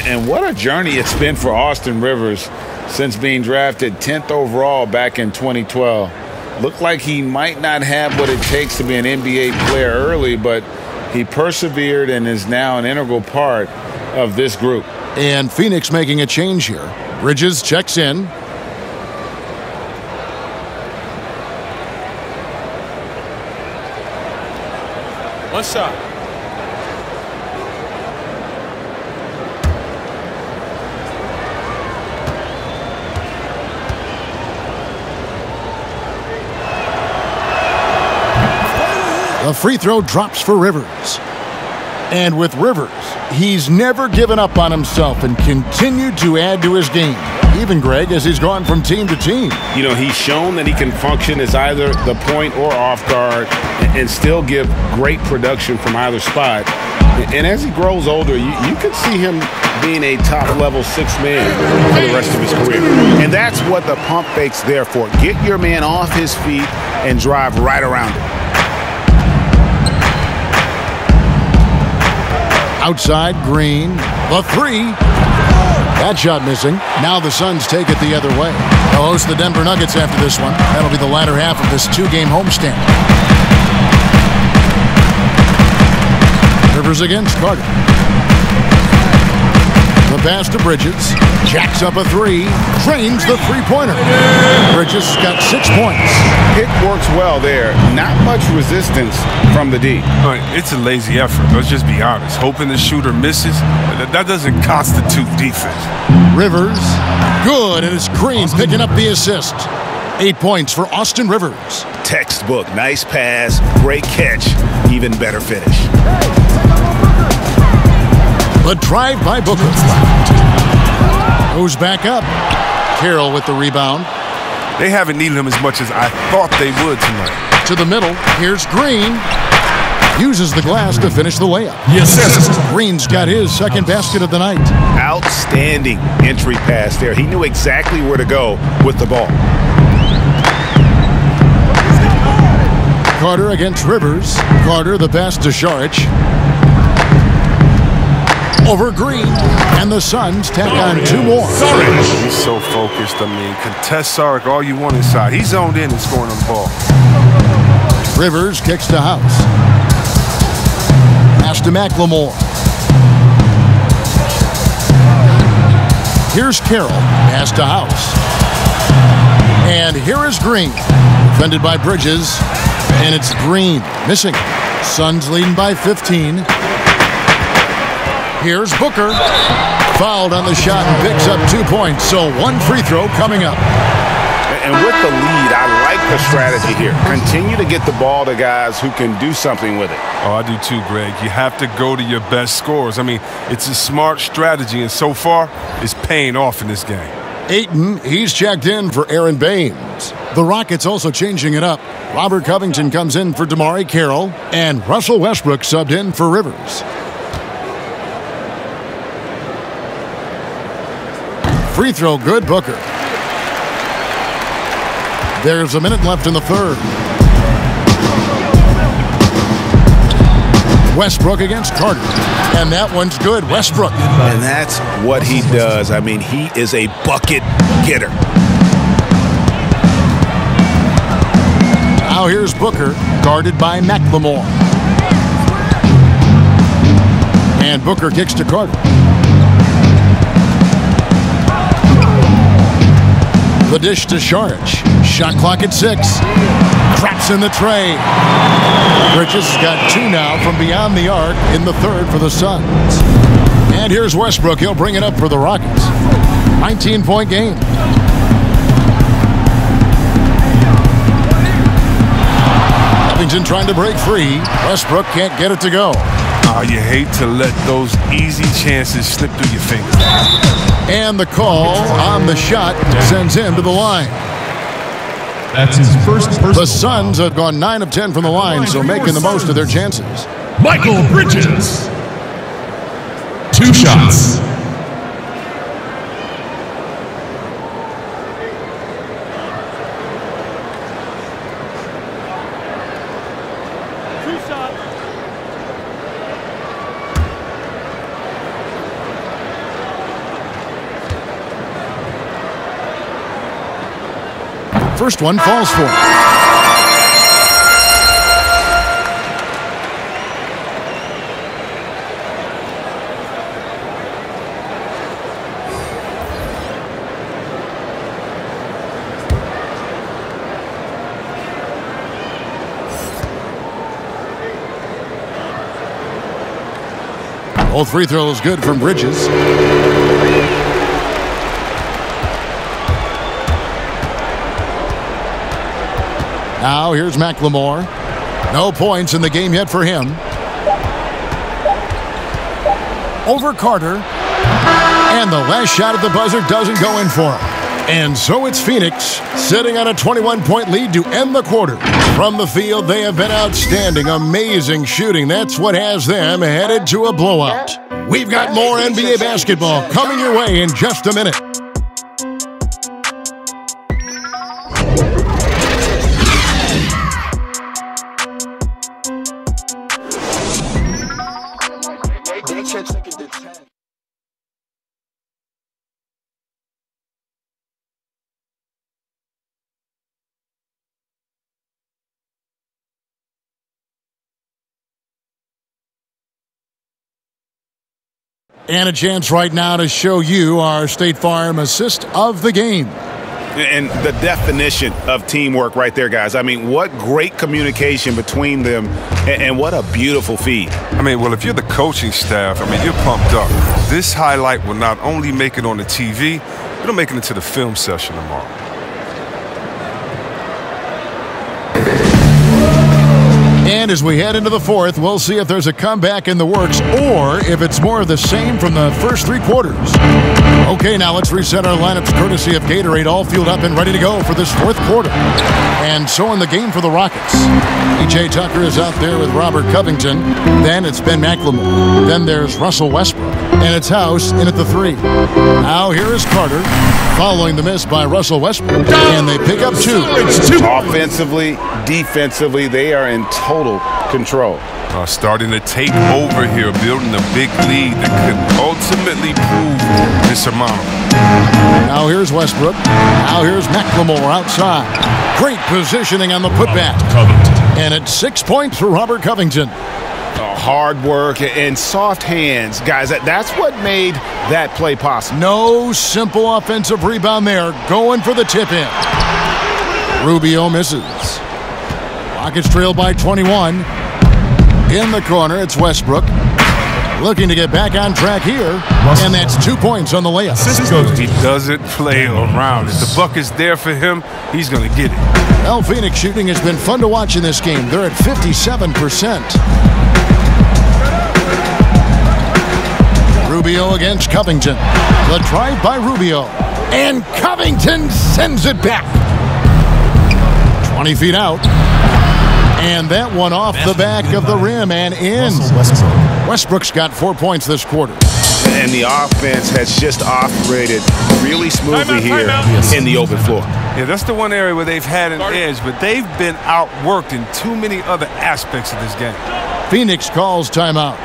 And what a journey it's been for Austin Rivers since being drafted 10th overall back in 2012. Looked like he might not have what it takes to be an NBA player early, but he persevered and is now an integral part of this group. And Phoenix making a change here. Bridges checks in. One shot. The free throw drops for Rivers. And with Rivers, he's never given up on himself and continued to add to his game. Even, Greg, as he's gone from team to team. You know, he's shown that he can function as either the point or off guard and still give great production from either spot. And as he grows older, you could see him being a top-level sixth man for the rest of his career. And that's what the pump fake's there for. Get your man off his feet and drive right around him. Outside, Green. The three. That shot missing. Now the Suns take it the other way. They'll host the Denver Nuggets after this one. That'll be the latter half of this two-game homestand. Rivers against Carter. The pass to Bridges. Jacks up a three. Trains the three-pointer. Bridges got 6 points. It works well there. Not much resistance from the D. It's a lazy effort. Let's just be honest. Hoping the shooter misses, that doesn't constitute defense. Rivers. Good, and it's Green picking up the assist. 8 points for Austin Rivers. Textbook. Nice pass. Great catch. Even better finish. The drive by Booker. Goes back up. Carroll with the rebound. They haven't needed him as much as I thought they would tonight. To the middle. Here's Green. Uses the glass to finish the layup. Yes. Green's got his second basket of the night. Outstanding entry pass there. He knew exactly where to go with the ball. Carter against Rivers. Carter the pass to Šarić. Over Green, and the Suns tack on 2 more. He's so focused. I mean, contest Šarić all you want inside. He's zoned in and scoring on the ball. Rivers kicks to House. Pass to McLemore. Here's Carroll. Pass to House. And here is Green. Defended by Bridges. And it's Green missing. Suns leading by 15. Here's Booker. Fouled on the shot and picks up 2 points. So 1 free throw coming up. And with the lead, I like the strategy here. Continue to get the ball to guys who can do something with it. Oh, I do too, Greg. You have to go to your best scorers. I mean, it's a smart strategy, and so far, it's paying off in this game. Ayton, he's checked in for Aaron Baines. The Rockets also changing it up. Robert Covington comes in for DeMarre Carroll, and Russell Westbrook subbed in for Rivers. Free throw good, Booker. There's a minute left in the third. Westbrook against Carter. And that one's good. Westbrook. And that's what he does. I mean, he is a bucket getter. Now here's Booker, guarded by McLemore. And Booker kicks to Carter. The dish to Šarić. Shot clock at 6. Traps in the tray. Bridges has got 2 now from beyond the arc in the third for the Suns. And here's Westbrook. He'll bring it up for the Rockets. 19-point game. Covington trying to break free. Westbrook can't get it to go. Oh, you hate to let those easy chances slip through your fingers. And the call on the shot sends him to the line. That's his first personal. The Suns have gone 9 of 10 from the line, so making the most of their chances. Michael Bridges. 2 shots. First one falls for him. Both free throws good from Bridges. Now here's McLemore. No points in the game yet for him. Over Carter. And the last shot at the buzzer doesn't go in for him. And so it's Phoenix sitting on a 21-point lead to end the quarter. From the field, they have been outstanding. Amazing shooting. That's what has them headed to a blowout. We've got more NBA basketball coming your way in just a minute. And a chance right now to show you our State Farm assist of the game. And the definition of teamwork right there, guys. I mean, what great communication between them, and what a beautiful feed. I mean, well, if you're the coaching staff, I mean, you're pumped up. This highlight will not only make it on the TV, it'll make it into the film session tomorrow. And as we head into the fourth, we'll see if there's a comeback in the works or if it's more of the same from the first 3 quarters. Okay, now let's reset our lineups courtesy of Gatorade, all fueled up and ready to go for this fourth quarter. And so in the game for the Rockets, PJ Tucker is out there with Robert Covington. Then it's Ben McLemore. Then there's Russell Westbrook. And it's House in at the 3. Now here is Carter following the miss by Russell Westbrook. And they pick up 2. Offensively, defensively, they are in total control. Starting to take over here, building a big lead that could ultimately prove insurmountable. Now here's Westbrook. Now here's McLemore outside. Great positioning on the putback. And it's 6 points for Robert Covington. Hard work and soft hands. Guys, that's what made that play possible. No simple offensive rebound there. Going for the tip-in. Rubio misses. Rockets trail by 21. In the corner, it's Westbrook. Looking to get back on track here. And that's 2 points on the layup. He doesn't play around. If the buck is there for him, he's going to get it. Well, Phoenix shooting has been fun to watch in this game. They're at 57%. Rubio against Covington. The drive by Rubio. And Covington sends it back. 20 feet out. And that one off the back of the rim and in. Westbrook's got 4 points this quarter. And the offense has just operated really smoothly here in the open floor. Yeah, that's the one area where they've had an edge, but they've been outworked in too many other aspects of this game. Phoenix calls timeout.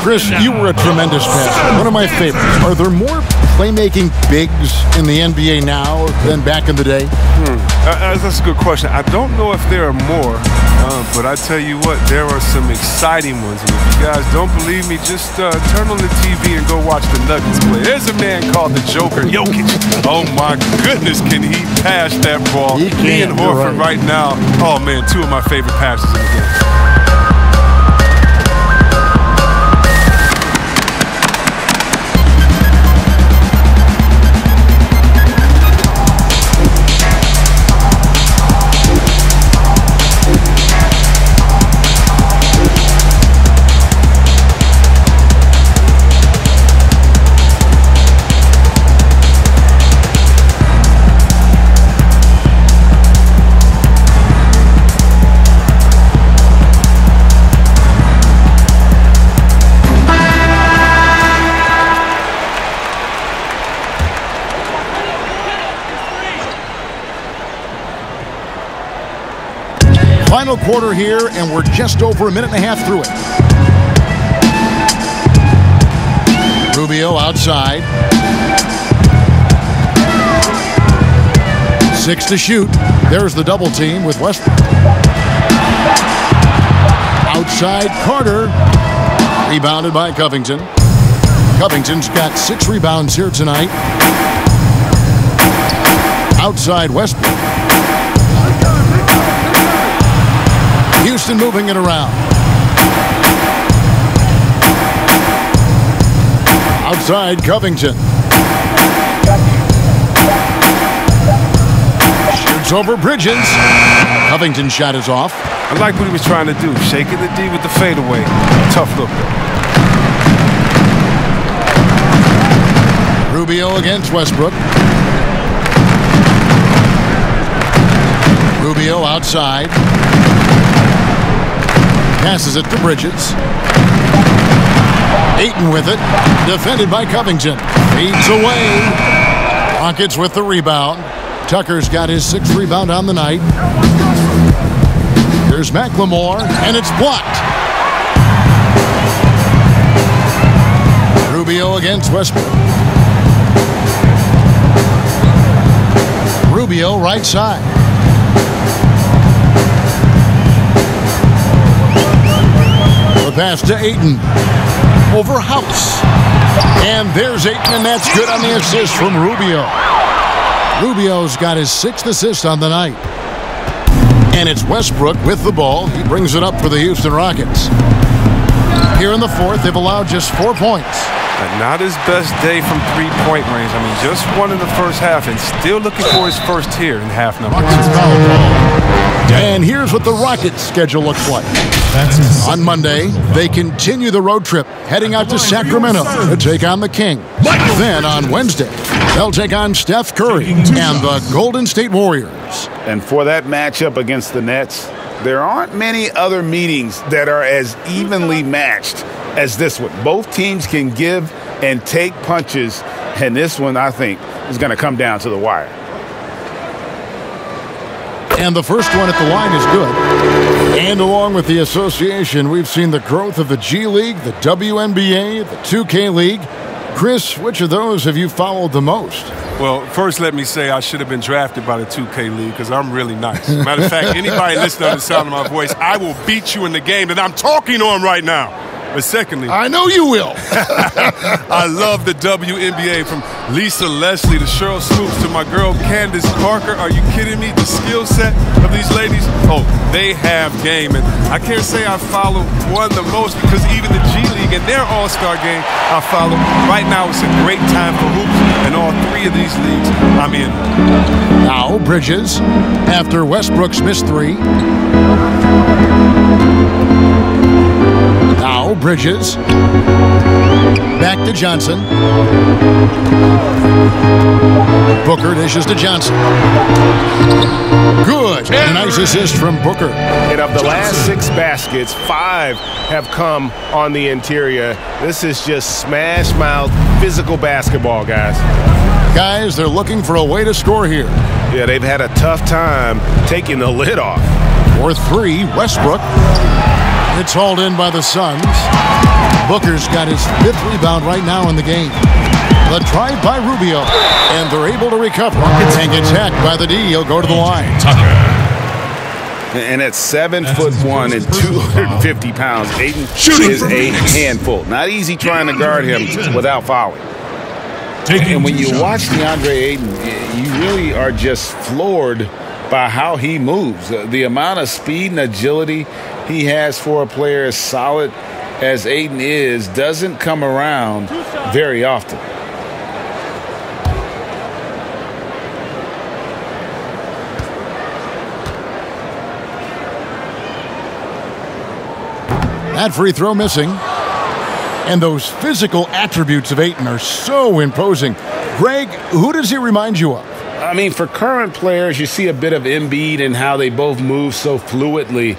Chris, you were a tremendous passer. One of my favorites. Are there more playmaking bigs in the NBA now than back in the day? That's a good question. I don't know if there are more, but I tell you what, there are some exciting ones. And if you guys don't believe me, just turn on the TV and go watch the Nuggets play. There's a man called the Joker, Jokic. Oh my goodness, can he pass that ball? He and Horford right now. Oh man, two of my favorite passes in the game. Final quarter here, and we're just over a minute and a half through it. Rubio outside. 6 to shoot. There's the double team with Westbrook. Outside Carter. Rebounded by Covington. Covington's got 6 rebounds here tonight. Outside Westbrook. Houston moving it around. Outside Covington. Shoots over Bridges. Covington's shot is off. I like what he was trying to do. Shaking the D with the fadeaway. Tough look. Rubio against Westbrook. Rubio outside. Passes it to Bridges. Ayton with it. Defended by Covington. Feeds away. Rockets with the rebound. Tucker's got his 6th rebound on the night. Here's McLemore, and it's blocked. Rubio against Westbrook. Rubio right side. The pass to Ayton. Over House. And there's Ayton, and that's good on the assist from Rubio. Rubio's got his 6th assist on the night. And it's Westbrook with the ball. He brings it up for the Houston Rockets. Here in the 4th, they've allowed just 4 points. Not his best day from three-point range. I mean, just one in the first half and still looking for his first here in half number 2. And here's what the Rockets' schedule looks like. On Monday, they continue the road trip, heading out to Sacramento to take on the Kings. Then on Wednesday, they'll take on Steph Curry and the Golden State Warriors. And for that matchup against the Nets, there aren't many other meetings that are as evenly matched as this one. Both teams can give and take punches, and this one, I think, is going to come down to the wire. And the first one at the line is good. And along with the association, we've seen the growth of the G League, the WNBA, the 2K League. Chris, which of those have you followed the most? Well, first let me say I should have been drafted by the 2K League because I'm really nice. Matter of fact, anybody listening to the sound of my voice, I will beat you in the game that I'm talking on right now. But secondly, I know you will. I love the WNBA, from Lisa Leslie to Cheryl Swoops to my girl Candace Parker. Are you kidding me? The skill set of these ladies, oh, they have game. And I can't say I follow one the most because even the G League and their all-star game I follow. Right now it's a great time for hoops, and all 3 of these leagues I'm in. Now Bridges, after Westbrook's missed 3. Now Bridges. Back to Johnson. Booker dishes to Johnson. Good. A nice assist from Booker. And of the last 6 baskets, 5 have come on the interior. This is just smash mouth physical basketball, guys. Guys, they're looking for a way to score here. Yeah, they've had a tough time taking the lid off. For 3, Westbrook. It's hauled in by the Suns. Booker's got his 5th rebound right now in the game. The drive by Rubio, and they're able to recover. And gets hacked by the D. He'll go to the line. And at 7'1" and 250 pounds, Ayton is a handful. Not easy trying to guard him without fouling. And when you watch DeAndre Ayton, you really are just floored by how he moves. The amount of speed and agility he has for a player as solid as Ayton is doesn't come around very often. That free throw missing. And those physical attributes of Ayton are so imposing. Greg, who does he remind you of? I mean, for current players, you see a bit of Embiid and how they both move so fluidly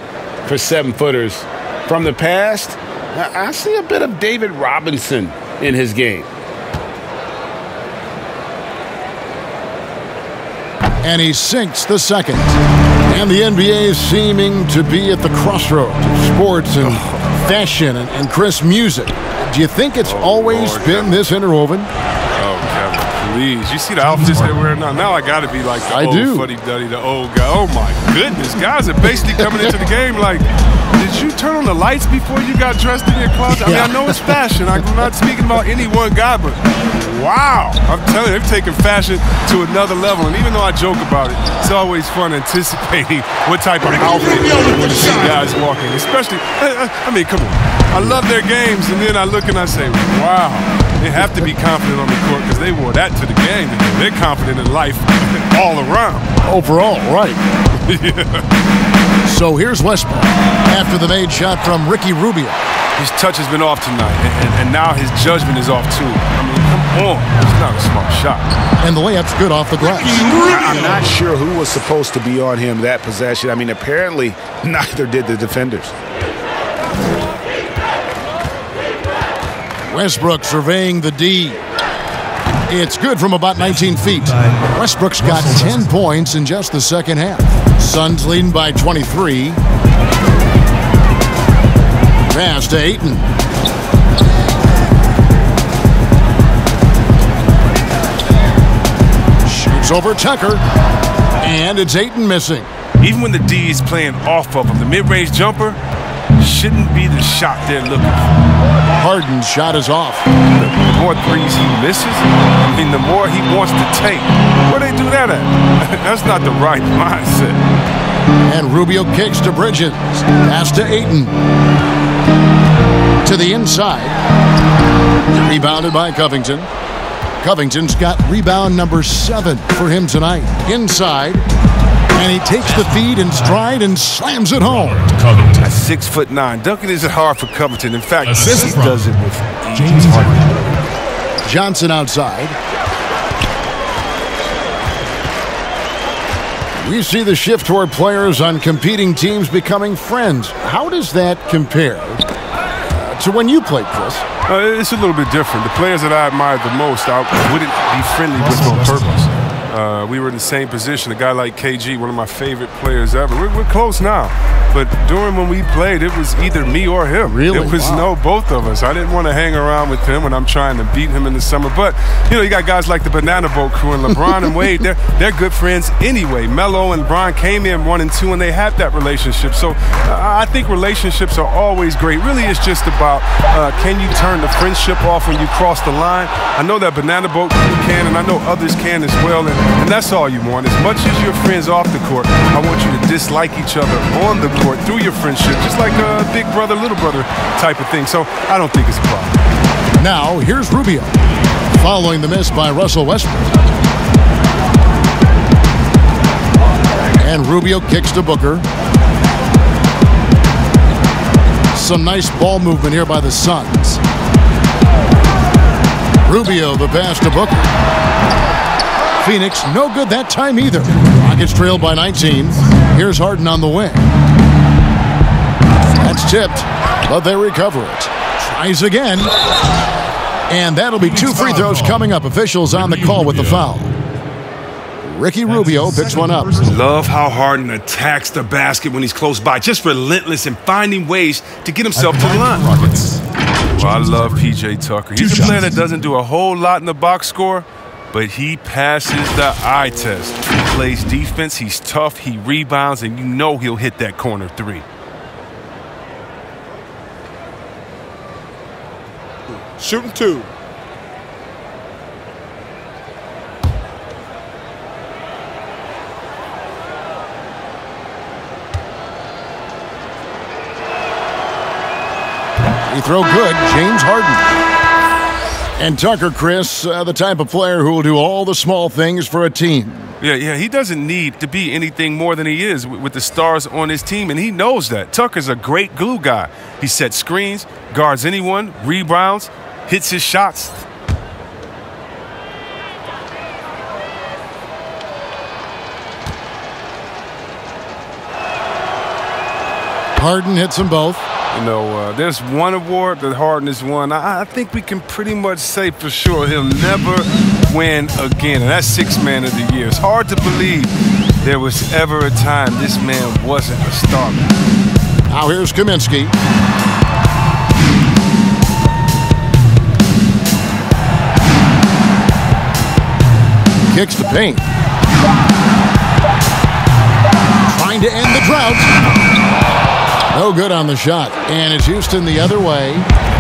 for 7-footers. From the past, I see a bit of David Robinson in his game. And he sinks the second. And the NBA is seeming to be at the crossroads of sports and fashion and crisp music. Do you think it's always been this interwoven? Oh, Kevin, please. You see the outfits they're wearing now? Now I got to be like the old fuddy-duddy, the old guy. Oh, my goodness. Guys are basically coming into the game like, did you turn on the lights before you got dressed in your closet? I mean, I know it's fashion. I'm not speaking about any one guy, but wow. I'm telling you, they've taken fashion to another level. And even though I joke about it, it's always fun anticipating what type of outfit when you see guys walking. Especially, I mean, come on. I love their games, and then I look and I say, wow. They have to be confident on the court because they wore that to the game. They're confident in life all around. Overall, right. So here's Westbrook after the made shot from Ricky Rubio. His touch has been off tonight, and now his judgment is off too. I mean, come on. It's not a smart shot. And the layup's good off the glass. I'm not sure who was supposed to be on him that possession. I mean, apparently neither did the defenders. Westbrook surveying the D. It's good from about 19 feet. Westbrook's got 10 points in just the second half. Suns leading by 23. Pass to Ayton. Shoots over Tucker. And it's Ayton missing. Even when the D is playing off of him, the mid-range jumper shouldn't be the shot they're looking for. Harden's shot is off. The more threes he misses, I mean, the more he wants to take. Where they do that at? That's not the right mindset. And Rubio kicks to Bridges. Pass to Ayton. To the inside. Rebounded by Covington. Covington's got rebound number 7 for him tonight. Inside. And he takes the feed in stride and slams it home. Covington. At 6'9", dunking isn't hard for Covington. In fact, he does it with James Harden. Johnson outside. We see the shift toward players on competing teams becoming friends. How does that compare to when you played, Chris? It's a little bit different. The players that I admired the most, I wouldn't be friendly with on purpose. We were in the same position. A guy like KG, one of my favorite players ever. We're close now. But during when we played, it was either me or him. Really? It was both of us. I didn't want to hang around with him when I'm trying to beat him in the summer. But, you got guys like the Banana Boat crew and LeBron and Wade. They're good friends anyway. Melo and Bron came in 1 and 2, and they had that relationship. So I think relationships are always great. Really, it's just about can you turn the friendship off when you cross the line? I know that Banana Boat crew can, and I know others can as well. And that's all you want. As much as you're friends off the court, I want you to dislike each other on the court through your friendship, just like a big brother, little brother type of thing. So I don't think it's a problem. Now, here's Rubio, following the miss by Russell Westbrook. And Rubio kicks to Booker. Some nice ball movement here by the Suns. Rubio, the pass to Booker. Phoenix, no good that time either. Rockets trailed by 19. Here's Harden on the wing. That's tipped, but they recover it. Tries again. And that'll be 2 free throws coming up. Officials on the call with the foul. Ricky Rubio picks one up. Love how Harden attacks the basket when he's close by. Just relentless in finding ways to get himself to the line. Well, I love P.J. Tucker. He's a player that doesn't do a whole lot in the box score, but he passes the eye test. He plays defense, he's tough, he rebounds, and you know he'll hit that corner three. Shooting two. He throw good, James Harden. And Tucker, Chris, the type of player who will do all the small things for a team. Yeah, he doesn't need to be anything more than he is with the stars on his team, and he knows that. Tucker's a great glue guy. He sets screens, guards anyone, rebounds, hits his shots. Harden hits them both. You know, there's one award that Harden has won. I think we can pretty much say for sure he'll never win again, and that's Sixth Man of the Year. It's hard to believe there was ever a time this man wasn't a star. Now here's Kaminsky. Kicks the paint. Trying to end the drought. No good on the shot. And it's Houston the other way.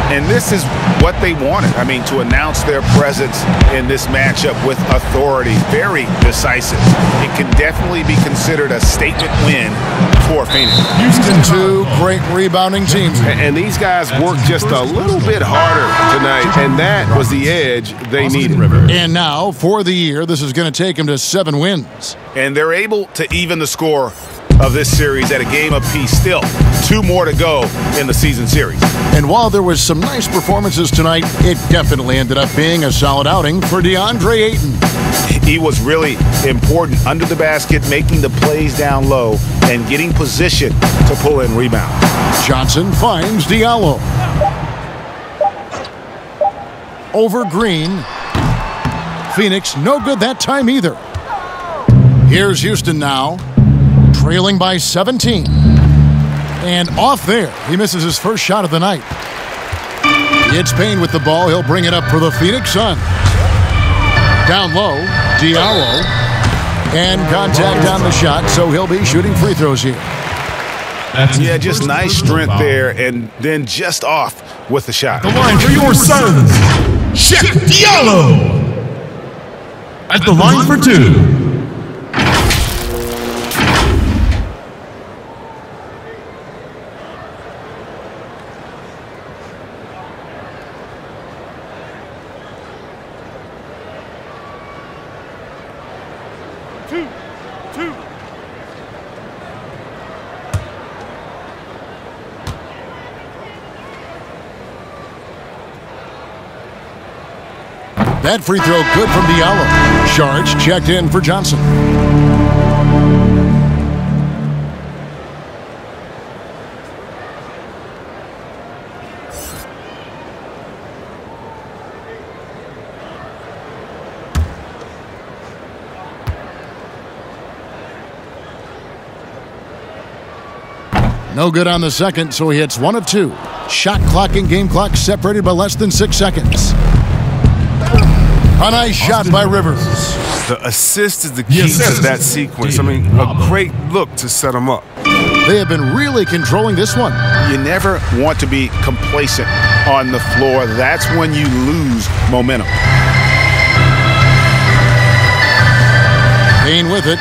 And this is what they wanted. I mean, to announce their presence in this matchup with authority. Very decisive. It can definitely be considered a statement win for Phoenix. Houston, two great rebounding teams. And these guys worked just a little bit harder tonight, and that was the edge they needed. And now, for the year, this is going to take them to 7 wins. And they're able to even the score of this series at a game apiece. Still 2 more to go in the season series. And while there was some nice performances tonight, it definitely ended up being a solid outing for DeAndre Ayton. He was really important under the basket, making the plays down low and getting position to pull in rebound. Johnson finds Diallo. Over Green. Phoenix, no good that time either. Here's Houston now, trailing by 17. And off there, he misses his first shot of the night. It's Payne with the ball. He'll bring it up for the Phoenix Suns. Down low, Diallo. And contact on the shot, so he'll be shooting free throws here. Yeah, just nice strength there, and then just off with the shot. The line for your Suns, Shaq Diallo. At the line for 2. That free throw good from Diallo. Sharge checked in for Johnson. No good on the second, so he hits 1 of 2. Shot clock and game clock separated by less than 6 seconds. A nice shot by Rivers. The assist is the key to that sequence. I mean, a great look to set him up. They have been really controlling this one. You never want to be complacent on the floor. That's when you lose momentum. Payne with it.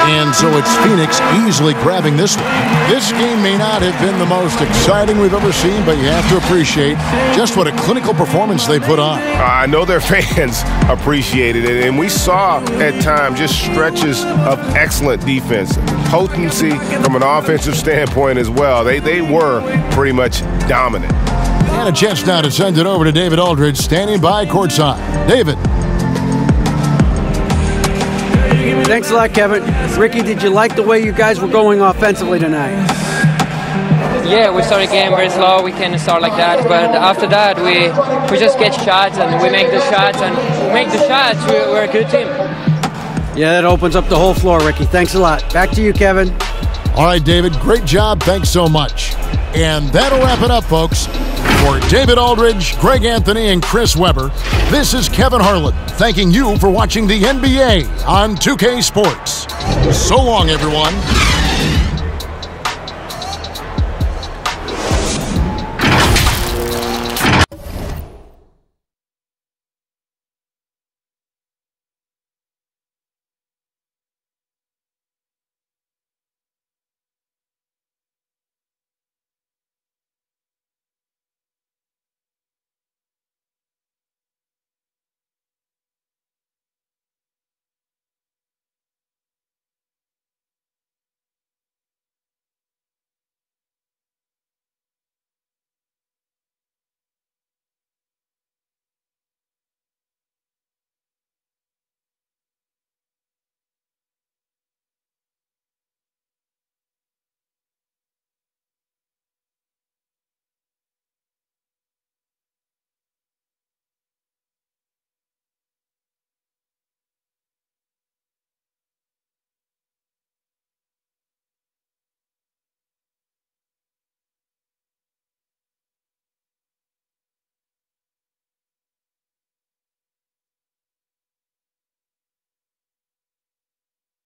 And so it's Phoenix easily grabbing this one. This game may not have been the most exciting we've ever seen, but you have to appreciate just what a clinical performance they put on. I know their fans appreciated it, and we saw at times just stretches of excellent defense. Potency from an offensive standpoint as well. They were pretty much dominant. And a chance now to send it over to David Aldridge, standing by courtside. David. Thanks a lot, Kevin. Ricky, did you like the way you guys were going offensively tonight? Yeah, we start the game very slow. We can start like that, but after that, we just get shots and we make the shots, and we make the shots. We're a good team. Yeah, that opens up the whole floor, Ricky. Thanks a lot. Back to you, Kevin. All right, David, great job. Thanks so much. And that'll wrap it up, folks. For David Aldridge, Greg Anthony, and Chris Webber, this is Kevin Harlan thanking you for watching the NBA on 2K Sports. So long, everyone.